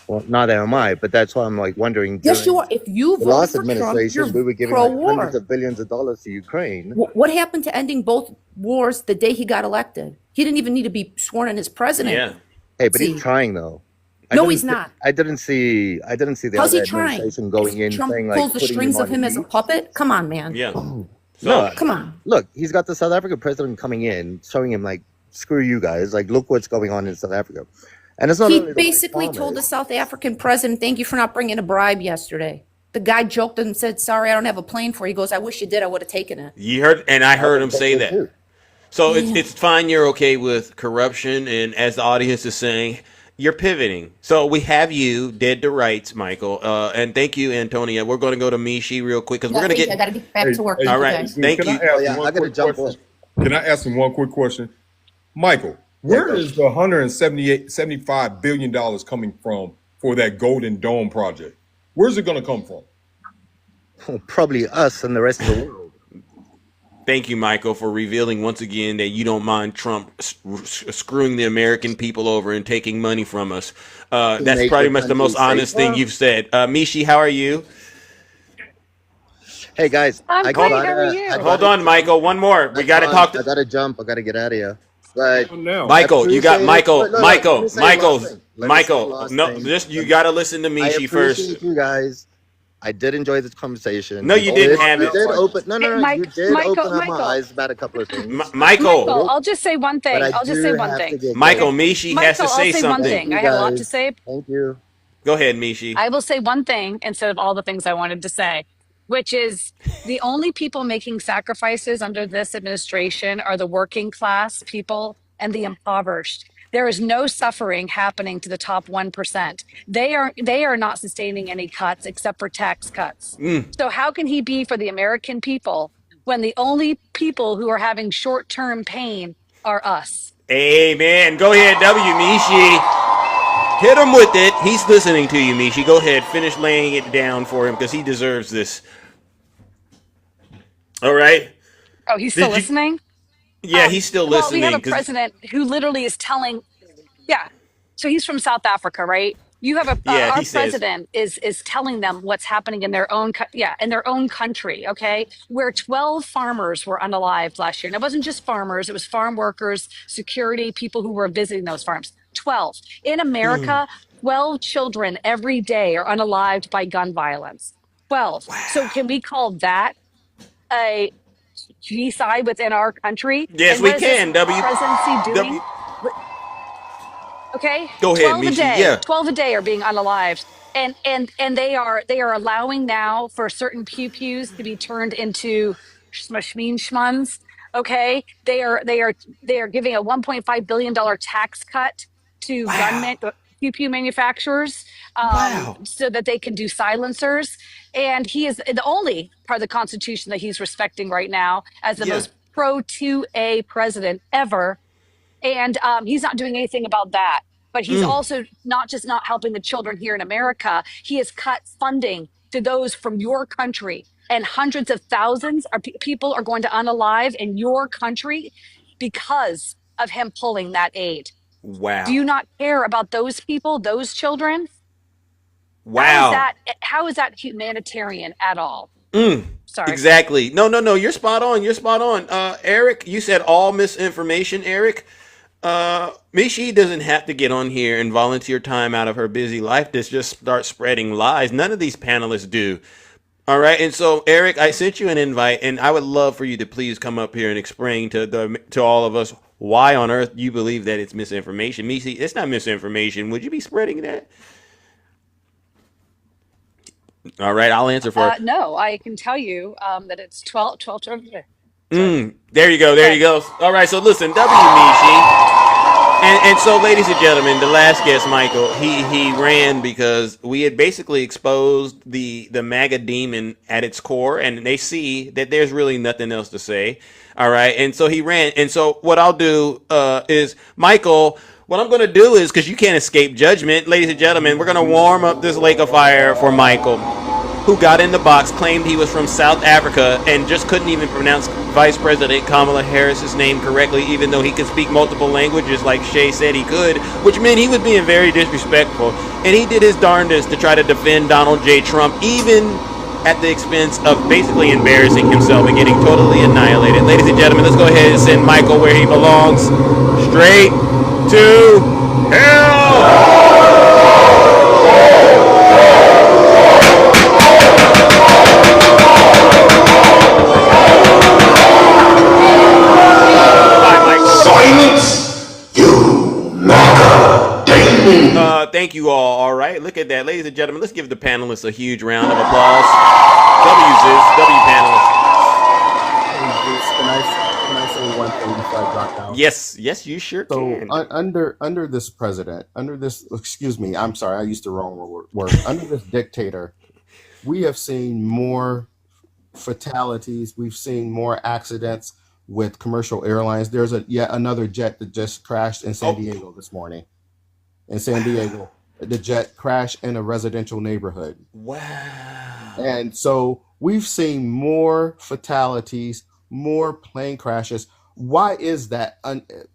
Well, neither am I, but that's why I'm like wondering. Yes, you are. If you the voted last for administration, Trump, we you're were giving pro-war. like hundreds of billions of dollars to Ukraine. What happened to ending both wars the day he got elected? He didn't even need to be sworn in as president. Yeah. Hey, but he's trying though. No, he's not. I didn't see the How's other he trying? administration going in Trump saying like pulls the strings of him as a puppet. Come on, man. Yeah. No, come on. Look, he's got the South African president coming in, showing him like, screw you guys. Like, look what's going on in South Africa. And it's not He only basically told the South African president, thank you for not bringing a bribe yesterday. The guy joked and said, sorry, I don't have a plane for you. He goes, I wish you did. I would have taken it. You heard, and I heard him say that. So it's fine. You're okay with corruption. And as the audience is saying, you're pivoting. So we have you dead to rights, Michael. And thank you, Antonia. We're going to go to Mishi real quick because we're going to get. I got to get back to work. All right. Thank you. I got to jump on. Can I ask him one quick question? Michael, where is the $175 billion coming from for that Golden Dome project? Where's it going to come from? Well, probably us and the rest of the world. Thank you, Michael, for revealing once again that you don't mind Trump screwing the American people over and taking money from us. That's pretty much the most honest thing you've said. Mishi, how are you? Hey, guys. I'm great. How are you? Hold on, Michael. One more. We got to talk. I got to jump. I got to get out of here. But Michael, you got Michael. Michael. No, thing. just you got to listen to Mishi first. I appreciate you guys. I did enjoy this conversation. No, you didn't have it. You did open up my eyes about a couple of things. Michael, I'll just say one thing. I'll just say one thing. Michael, Mishi has to say something. One thing. I have a lot to say. Thank you. Go ahead, Mishi. I will say one thing instead of all the things I wanted to say, which is the only people making sacrifices under this administration are the working class people and the impoverished. There is no suffering happening to the top 1%. They are not sustaining any cuts except for tax cuts. So how can he be for the American people when the only people who are having short-term pain are us? Amen. Go ahead, W. Mishi. Hit him with it. He's listening to you, Mishi. Go ahead. Finish laying it down for him because he deserves this. All right. Oh, he's still listening? Yeah, he's still Well, we have listening. a president who literally is telling, yeah. So he's from South Africa, right? You have Yeah, our he says. president is telling them what's happening in their own in their own country, okay? Where 12 farmers were unalived last year. And it wasn't just farmers, it was farm workers, security, people who were visiting those farms. 12. In America, 12 children every day are unalived by gun violence. 12. Wow. So can we call that a genocide within our country? Yes, And we what is this can. W. presidency doing? Okay, Go ahead, 12 a Mishi. day, Yeah. 12 a day are being unalived. And they are allowing now for certain pews to be turned into shmashmeen shmuns. Okay, they are giving a 1.5 billion dollar tax cut to gunmen, pew manufacturers, so that they can do silencers. And he is the only part of the Constitution that he's respecting right now as the most pro 2A president ever. And he's not doing anything about that. But he's also not just not helping the children here in America. He has cut funding to those from your country, and hundreds of thousands of people are going to unalive in your country because of him pulling that aid. Wow. Do you not care about those people, those children? Wow. How is that humanitarian at all? Sorry. Exactly. No. You're spot on. You're spot on. Eric, you said all misinformation, Eric. Mishi doesn't have to get on here and volunteer time out of her busy life to just start spreading lies. None of these panelists do. All right. And so, Eric, I sent you an invite, and I would love for you to please come up here and explain to all of us why on earth you believe that it's misinformation. Mishi, it's not misinformation. Would you be spreading that? All right, I'll answer for it. No, I can tell you that it's 12. There you go. There you go. All right. So listen, W. Mishi. And so, ladies and gentlemen, the last guest, Michael, he ran because we had basically exposed the MAGA demon at its core, and they see that there's really nothing else to say. All right, and so he ran. And so what I'll do is, Michael, what I'm going to do is, because you can't escape judgment, ladies and gentlemen, we're going to warm up this lake of fire for Michael, who got in the box, claimed he was from South Africa, and just couldn't even pronounce Vice President Kamala Harris's name correctly, even though he could speak multiple languages like Shay said he could, which meant he was being very disrespectful. And he did his darndest to try to defend Donald J. Trump, even at the expense of basically embarrassing himself and getting totally annihilated. Ladies and gentlemen, let's go ahead and send Michael where he belongs, straight to hell! Silence, you MAGA demon. Thank you all right, look at that. Ladies and gentlemen, let's give the panelists a huge round of applause. W panelists. Can I say one thing before I drop down? Yes, you sure can. Under this president, excuse me, I'm sorry, I used the wrong word. Under this dictator, we have seen more fatalities. We've seen more accidents with commercial airlines. There's yet another jet that just crashed in San Diego this morning. In San Diego, the jet crashed in a residential neighborhood. Wow. And so we've seen more fatalities, more plane crashes. Why is that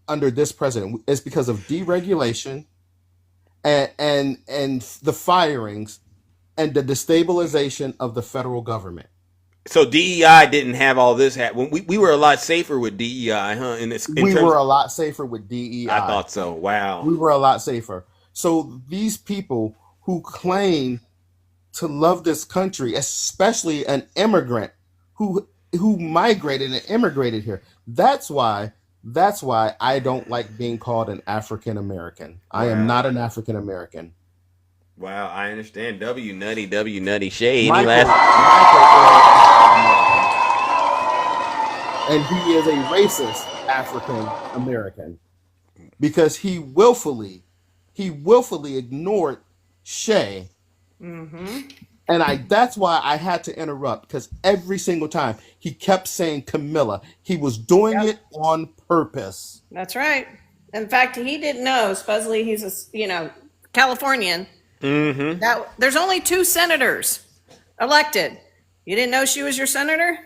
under this president? It's because of deregulation and the firings and the destabilization of the federal government. So DEI didn't have all this happen. We were a lot safer with DEI, huh? We were a lot safer with DEI. I thought so. Wow. We were a lot safer. So these people who claim to love this country, especially an immigrant who migrated and immigrated here, that's why I don't like being called an African American. Wow. I am not an African American. Wow, I understand. W nutty Shay. And he is a racist African American because he willfully ignored Shay. Mm-hmm. And that's why I had to interrupt, because every single time he kept saying Camilla. He was doing it on purpose. That's right. In fact, he didn't know. Supposedly, he's a Californian. Mm-hmm. That there's only 2 senators elected. You didn't know she was your senator?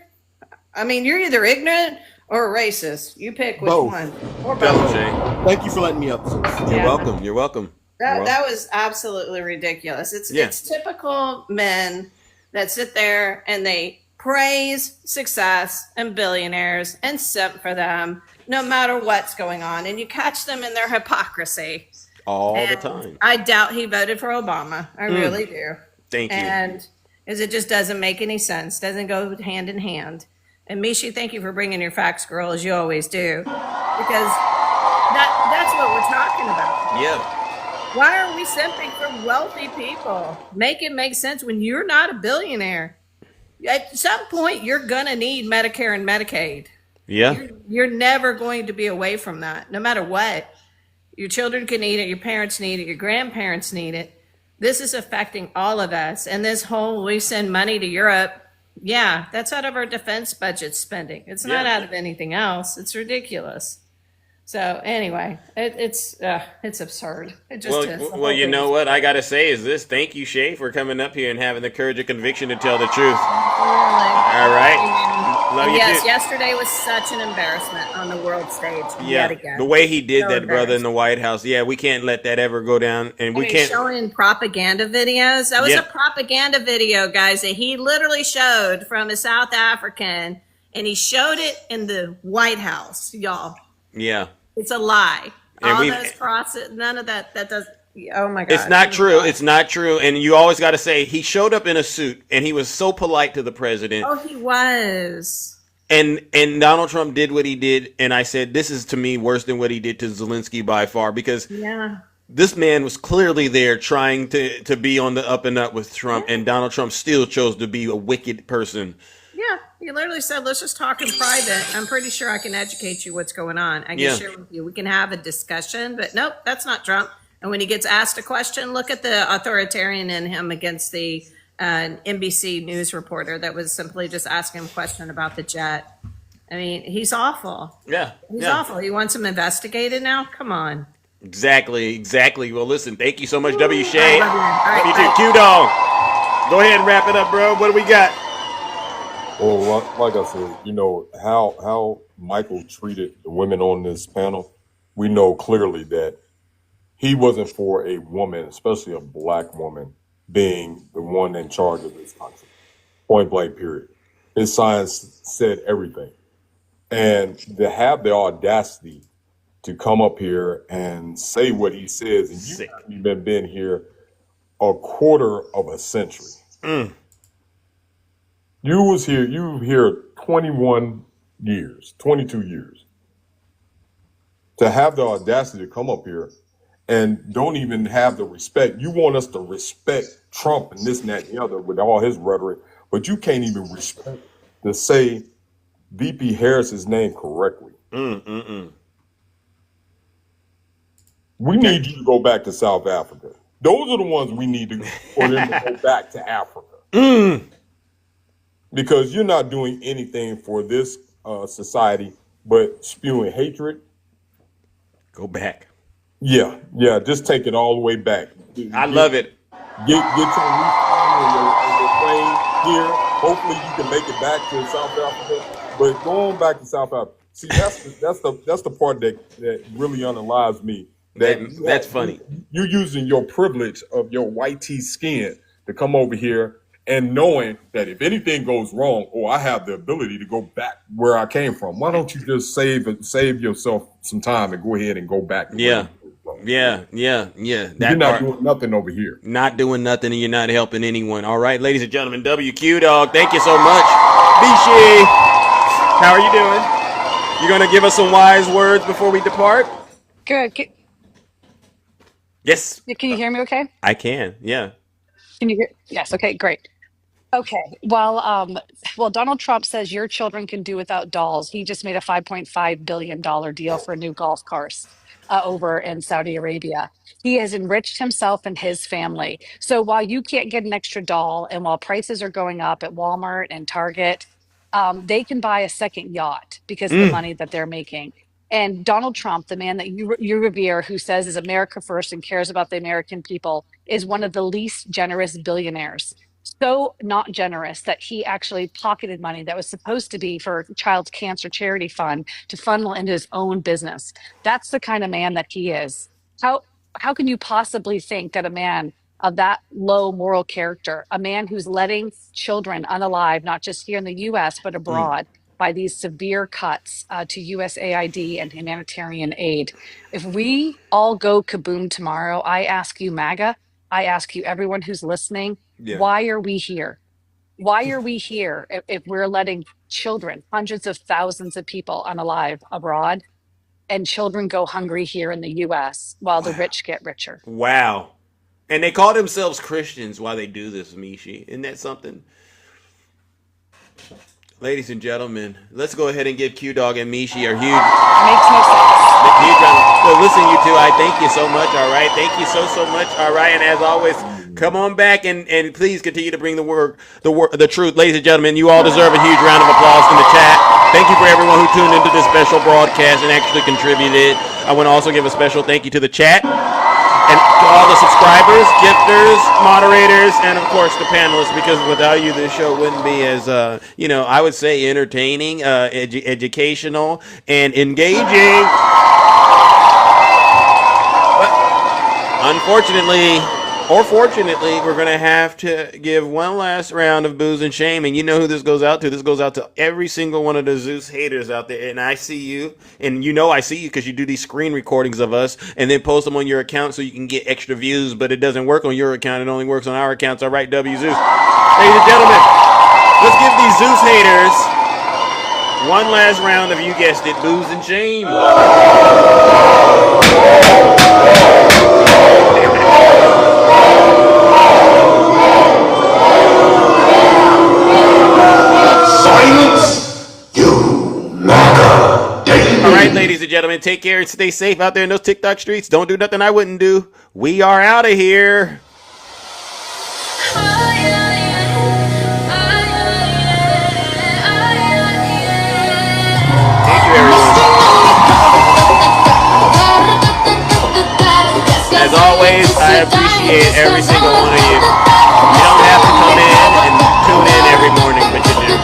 I mean, you're either ignorant or a racist. You pick which Both. one. Or Tell him, both. Shay. Thank you for letting me up, sis. You're Yeah. welcome. You're welcome. That was absolutely ridiculous. It's typical men that sit there and they praise success and billionaires and simp for them no matter what's going on. And you catch them in their hypocrisy. All the time. I doubt he voted for Obama. I really do. Thank you. And because it just doesn't make any sense. Doesn't go hand in hand. And Mishi, thank you for bringing your facts, girl, as you always do. Because that's what we're talking about. Yeah. Why are we simping for wealthy people? Make it make sense when you're not a billionaire. At some point, you're going to need Medicare and Medicaid. Yeah. You're never going to be away from that, no matter what. Your children can need it, your parents need it, your grandparents need it. This is affecting all of us. And this whole we send money to Europe, yeah, that's out of our defense budget spending. It's not out of anything else. It's ridiculous. So anyway, it's absurd. It just is. Well, you know what I got to say is this. Thank you, Shay, for coming up here and having the courage of conviction to tell the truth. All right. Love you yes, too. yesterday was such an embarrassment on the world stage yet again. The way he did So that, brother, in the White House. Yeah, we can't let that ever go down. And we can't. Showing propaganda videos. That was a propaganda video, guys, that he literally showed from a South African, and he showed it in the White House, y'all. Yeah. It's a lie. And all those crosses, none of that does. Oh my God. It's not true. It's not true. And you always got to say he showed up in a suit and he was so polite to the president. Oh, he was. And Donald Trump did what he did. And I said, this is to me worse than what he did to Zelensky by far, because this man was clearly there trying to be on the up and up with Trump. And Donald Trump still chose to be a wicked person. Yeah, he literally said, let's just talk in private. I'm pretty sure I can educate you what's going on. I can share with you. We can have a discussion, but nope, that's not Trump. And when he gets asked a question, look at the authoritarian in him against the NBC news reporter that was simply just asking him a question about the jet. I mean, he's awful. Yeah. He's awful. He wants him investigated now? Come on. Exactly. Well, listen, thank you so much, W. Shay. Love you too. Q-Dog. Go ahead and wrap it up, bro. What do we got? Well, like I said, you know, how Michael treated the women on this panel, we know clearly that he wasn't for a woman, especially a black woman, being the one in charge of this country. Point blank, period. His science said everything. And to have the audacity to come up here and say what he says, and you haven't even been here a quarter of a century. You were here 21 years, 22 years. To have the audacity to come up here and don't even have the respect. You want us to respect Trump and this and that and the other with all his rhetoric, but you can't even respect to say VP Harris's name correctly. We need you to go back to South Africa. Those are the ones we need for them to go back to Africa. Because you're not doing anything for this society but spewing hatred. Go back. Yeah, just take it all the way back. I love it. Get your refund and your plane here. Hopefully you can make it back to South Africa. But going back to South Africa, see, that's the part that really unalives me. That's funny. You're using your privilege of your white tea skin to come over here and knowing that if anything goes wrong, I have the ability to go back where I came from. Why don't you just save yourself some time and go ahead and go back? Yeah. That you're not doing nothing over here. Not doing nothing, and you're not helping anyone. All right, ladies and gentlemen, WQ Dog, thank you so much. Bishi, how are you doing? You gonna give us some wise words before we depart? Good. Yes. Can you hear me okay? I can, yeah. Can you hear? Yes. Okay, great. Okay. Well, Donald Trump says your children can do without dolls. He just made a $5.5 billion deal for a new golf course over in Saudi Arabia. He has enriched himself and his family. So while you can't get an extra doll, and while prices are going up at Walmart and Target, they can buy a second yacht because of the money that they're making. And Donald Trump, the man that you revere, who says is America first and cares about the American people, is one of the least generous billionaires. So not generous that he actually pocketed money that was supposed to be for child cancer charity fund to funnel into his own business. That's the kind of man that he is. How can you possibly think that a man of that low moral character, a man who's letting children unalive, not just here in the US, but abroad, by these severe cuts to USAID and humanitarian aid. If we all go kaboom tomorrow, I ask you, MAGA, I ask you, everyone who's listening, why are we here? Why are we here if we're letting children, hundreds of thousands of people unalive abroad, and children go hungry here in the US while the rich get richer? Wow. And they call themselves Christians while they do this, Mishi. Isn't that something? Ladies and gentlemen, let's go ahead and give Q-Dog and Mishi a huge... Makes no sense. Huge round. Well, listen, you two, I thank you so much, all right? Thank you so much, all right? And as always, come on back and please continue to bring the truth. Ladies and gentlemen, you all deserve a huge round of applause from the chat. Thank you for everyone who tuned into this special broadcast and actually contributed. I want to also give a special thank you to the chat and to all the subscribers, gifters, moderators, and of course the panelists, because without you this show wouldn't be as I would say entertaining, educational, and engaging. But unfortunately, or fortunately, we're going to have to give one last round of booze and shame. And you know who this goes out to? This goes out to every single one of the Zeus haters out there. And I see you. And you know I see you because you do these screen recordings of us and then post them on your account so you can get extra views. But it doesn't work on your account. It only works on our accounts. All right, W Zeus. Ladies and gentlemen, let's give these Zeus haters one last round of, you guessed it, booze and shame. Silence, you MAGA daily. All right, ladies and gentlemen, take care and stay safe out there in those TikTok streets. Don't do nothing I wouldn't do. We are out of here. Thank you, everyone. As always, I appreciate every single one of you. You don't have to come in and tune in every morning, but you do.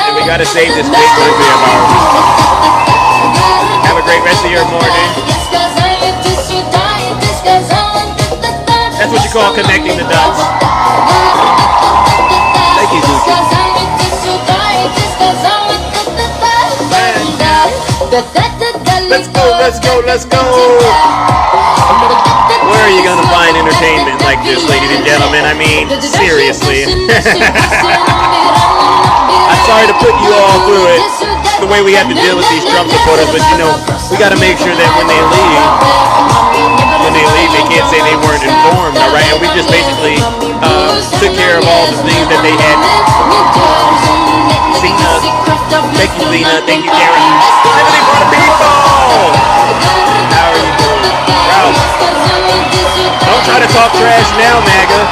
And we gotta save this great country of ours. Have a great rest of your morning. That's what you call connecting the dots. Thank you, Gucci. Let's go. Where are you going to find entertainment like this, ladies and gentlemen? I mean, seriously. I'm sorry to put you all through it, the way we have to deal with these Trump supporters, but you know, we got to make sure that when they leave, they can't say they weren't informed, all right? And we just basically took care of all the things that they had. Zena, thank you, Zena. Thank you, Karen. Everything for the people. How are you doing? Ralph. Don't try to talk trash now, MAGA.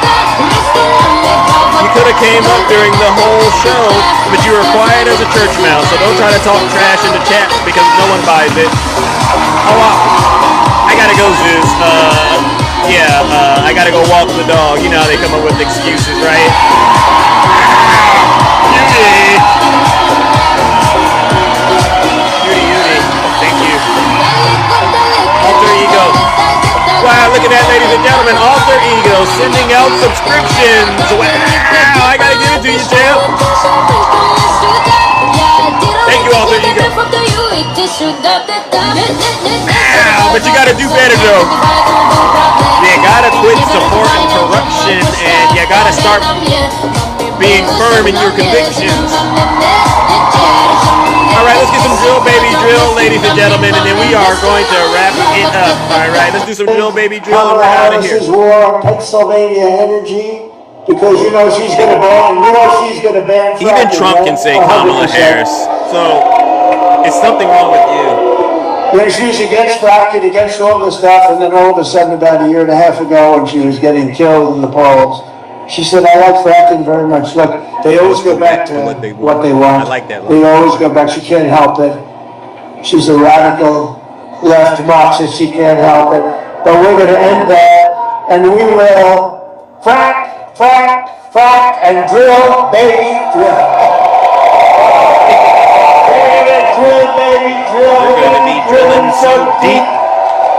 You could have came up during the whole show, but you were quiet as a church mouse, so don't try to talk trash in the chat because no one buys it. I gotta go, Zeus. I gotta go walk the dog. You know how they come up with excuses, right? Beauty. Thank you. Alter Ego. Wow, look at that, ladies and gentlemen. Alter Ego sending out subscriptions. Wow, I gotta give it to you, champ. Thank you, Alter Ego. Wow, but you gotta do better, though. You gotta quit supporting corruption, and you gotta start being firm in your convictions. All right, let's get some drill, baby, drill, ladies and gentlemen, and then we are going to wrap it up. All right, let's do some drill, baby, drill, and we're out of here. War, Pennsylvania Energy, because you know she's going to ban. Even Trump can say Kamala Harris, so it's something wrong with you. When she's against fracking, against all this stuff, and then all of a sudden, about a year and a half ago, when she was getting killed in the polls, She said, I like fracking very much. Look, they always go back to what they want. I like that line. They always go back. She can't help it. She's a radical left Marxist. She can't help it. But we're going to end that, and we will frack, frack, frack, and drill, baby, drill. Drill, baby, drill. We're going to be drilling so deep.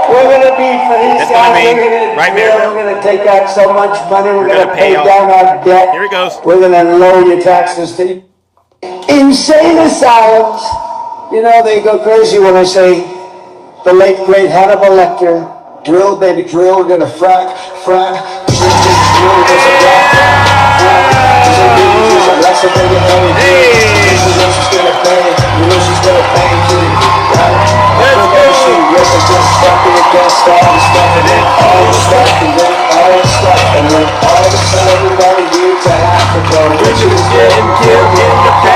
We're going to be, for these That's guys, gonna be we're going to right drill. there. We're going to take out so much money. We're going to pay off. down our debt. Here it goes. We're going to lower your taxes to insane asylums. You know, they go crazy when I say the late, great Hannibal Lecter, drill, baby, drill. We're going to frack, frack.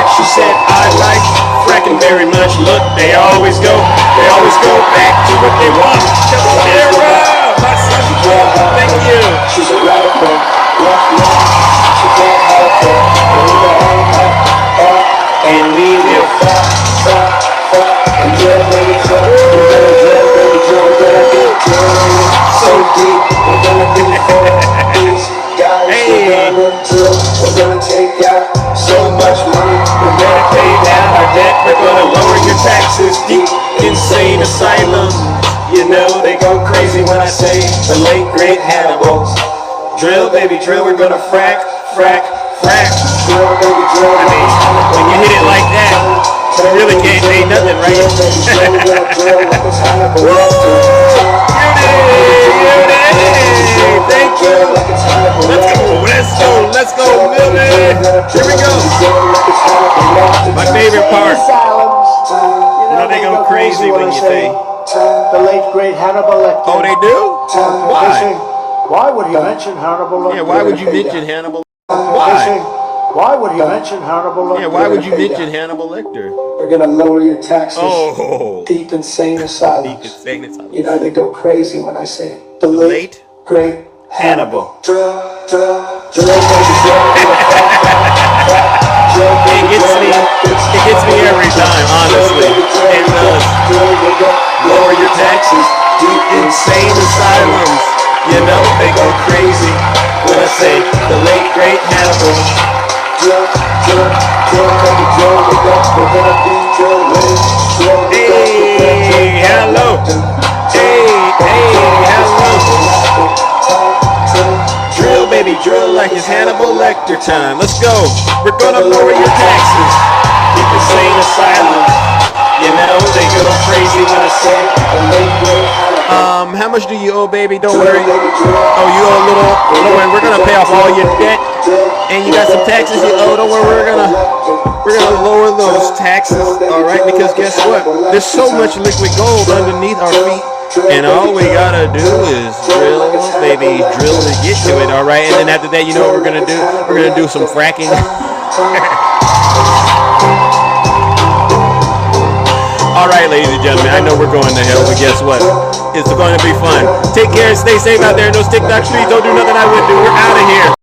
She said, I like fracking very much. Look, they always go back to what they want. Thank you. She's a radical, she can't help it. And we will and drill, baby, drill. We're gonna drill, baby, drill. We're gonna be drilling so deep. We're gonna be for these guys. We're gonna drill. We're gonna take out so much money. We're gonna pay down our debt. We're gonna lower your taxes. Deep insane asylum. You know they go crazy when I say the late great Hannibal. Drill, baby, drill. We're gonna frack, frack, frack. Drill, baby, drill. I mean, when you hit it like that, you really can't say nothing, right? Thank you. Let's go, Millie. Here we go. My favorite part. You know they go crazy when you say the late great Hannibal Lecter. Oh, they do? Why? Why would he mention Hannibal Lecter? Yeah, why would you mention Hannibal? Why? Why would he mention Hannibal Lecter? Yeah, why would you mention Hannibal Lecter? We're gonna lower your taxes. Oh. Deep insane asylums. Deep insane asylums. You know they go crazy when I say the late great Hannibal. Drill, drill, drill, baby, drill. It gets me every time, honestly. It does. Lower your taxes. Deep insane asylums. You know they go crazy when I say the late great Hannibal. Hey, hello. Hey, hello. Drill, baby, drill like it's Hannibal Lecter time. Let's go. We're gonna lower your taxes. Deep insane asylum. You know they go crazy when I say the late great Hannibal. How much do you owe, baby? Don't worry. Oh, you owe a little. Don't worry. We're gonna pay off all your debt, and you got some taxes you owe. Don't worry. We're gonna lower those taxes. All right, because guess what? There's so much liquid gold underneath our feet, and all we gotta do is drill, baby, drill to get to it. All right, and then after that, you know what we're gonna do? We're gonna do some fracking. All right, ladies and gentlemen, I know we're going to hell, but guess what? It's going to be fun. Take care and stay safe out there in those TikTok streets. Don't do nothing I wouldn't do. We're out of here.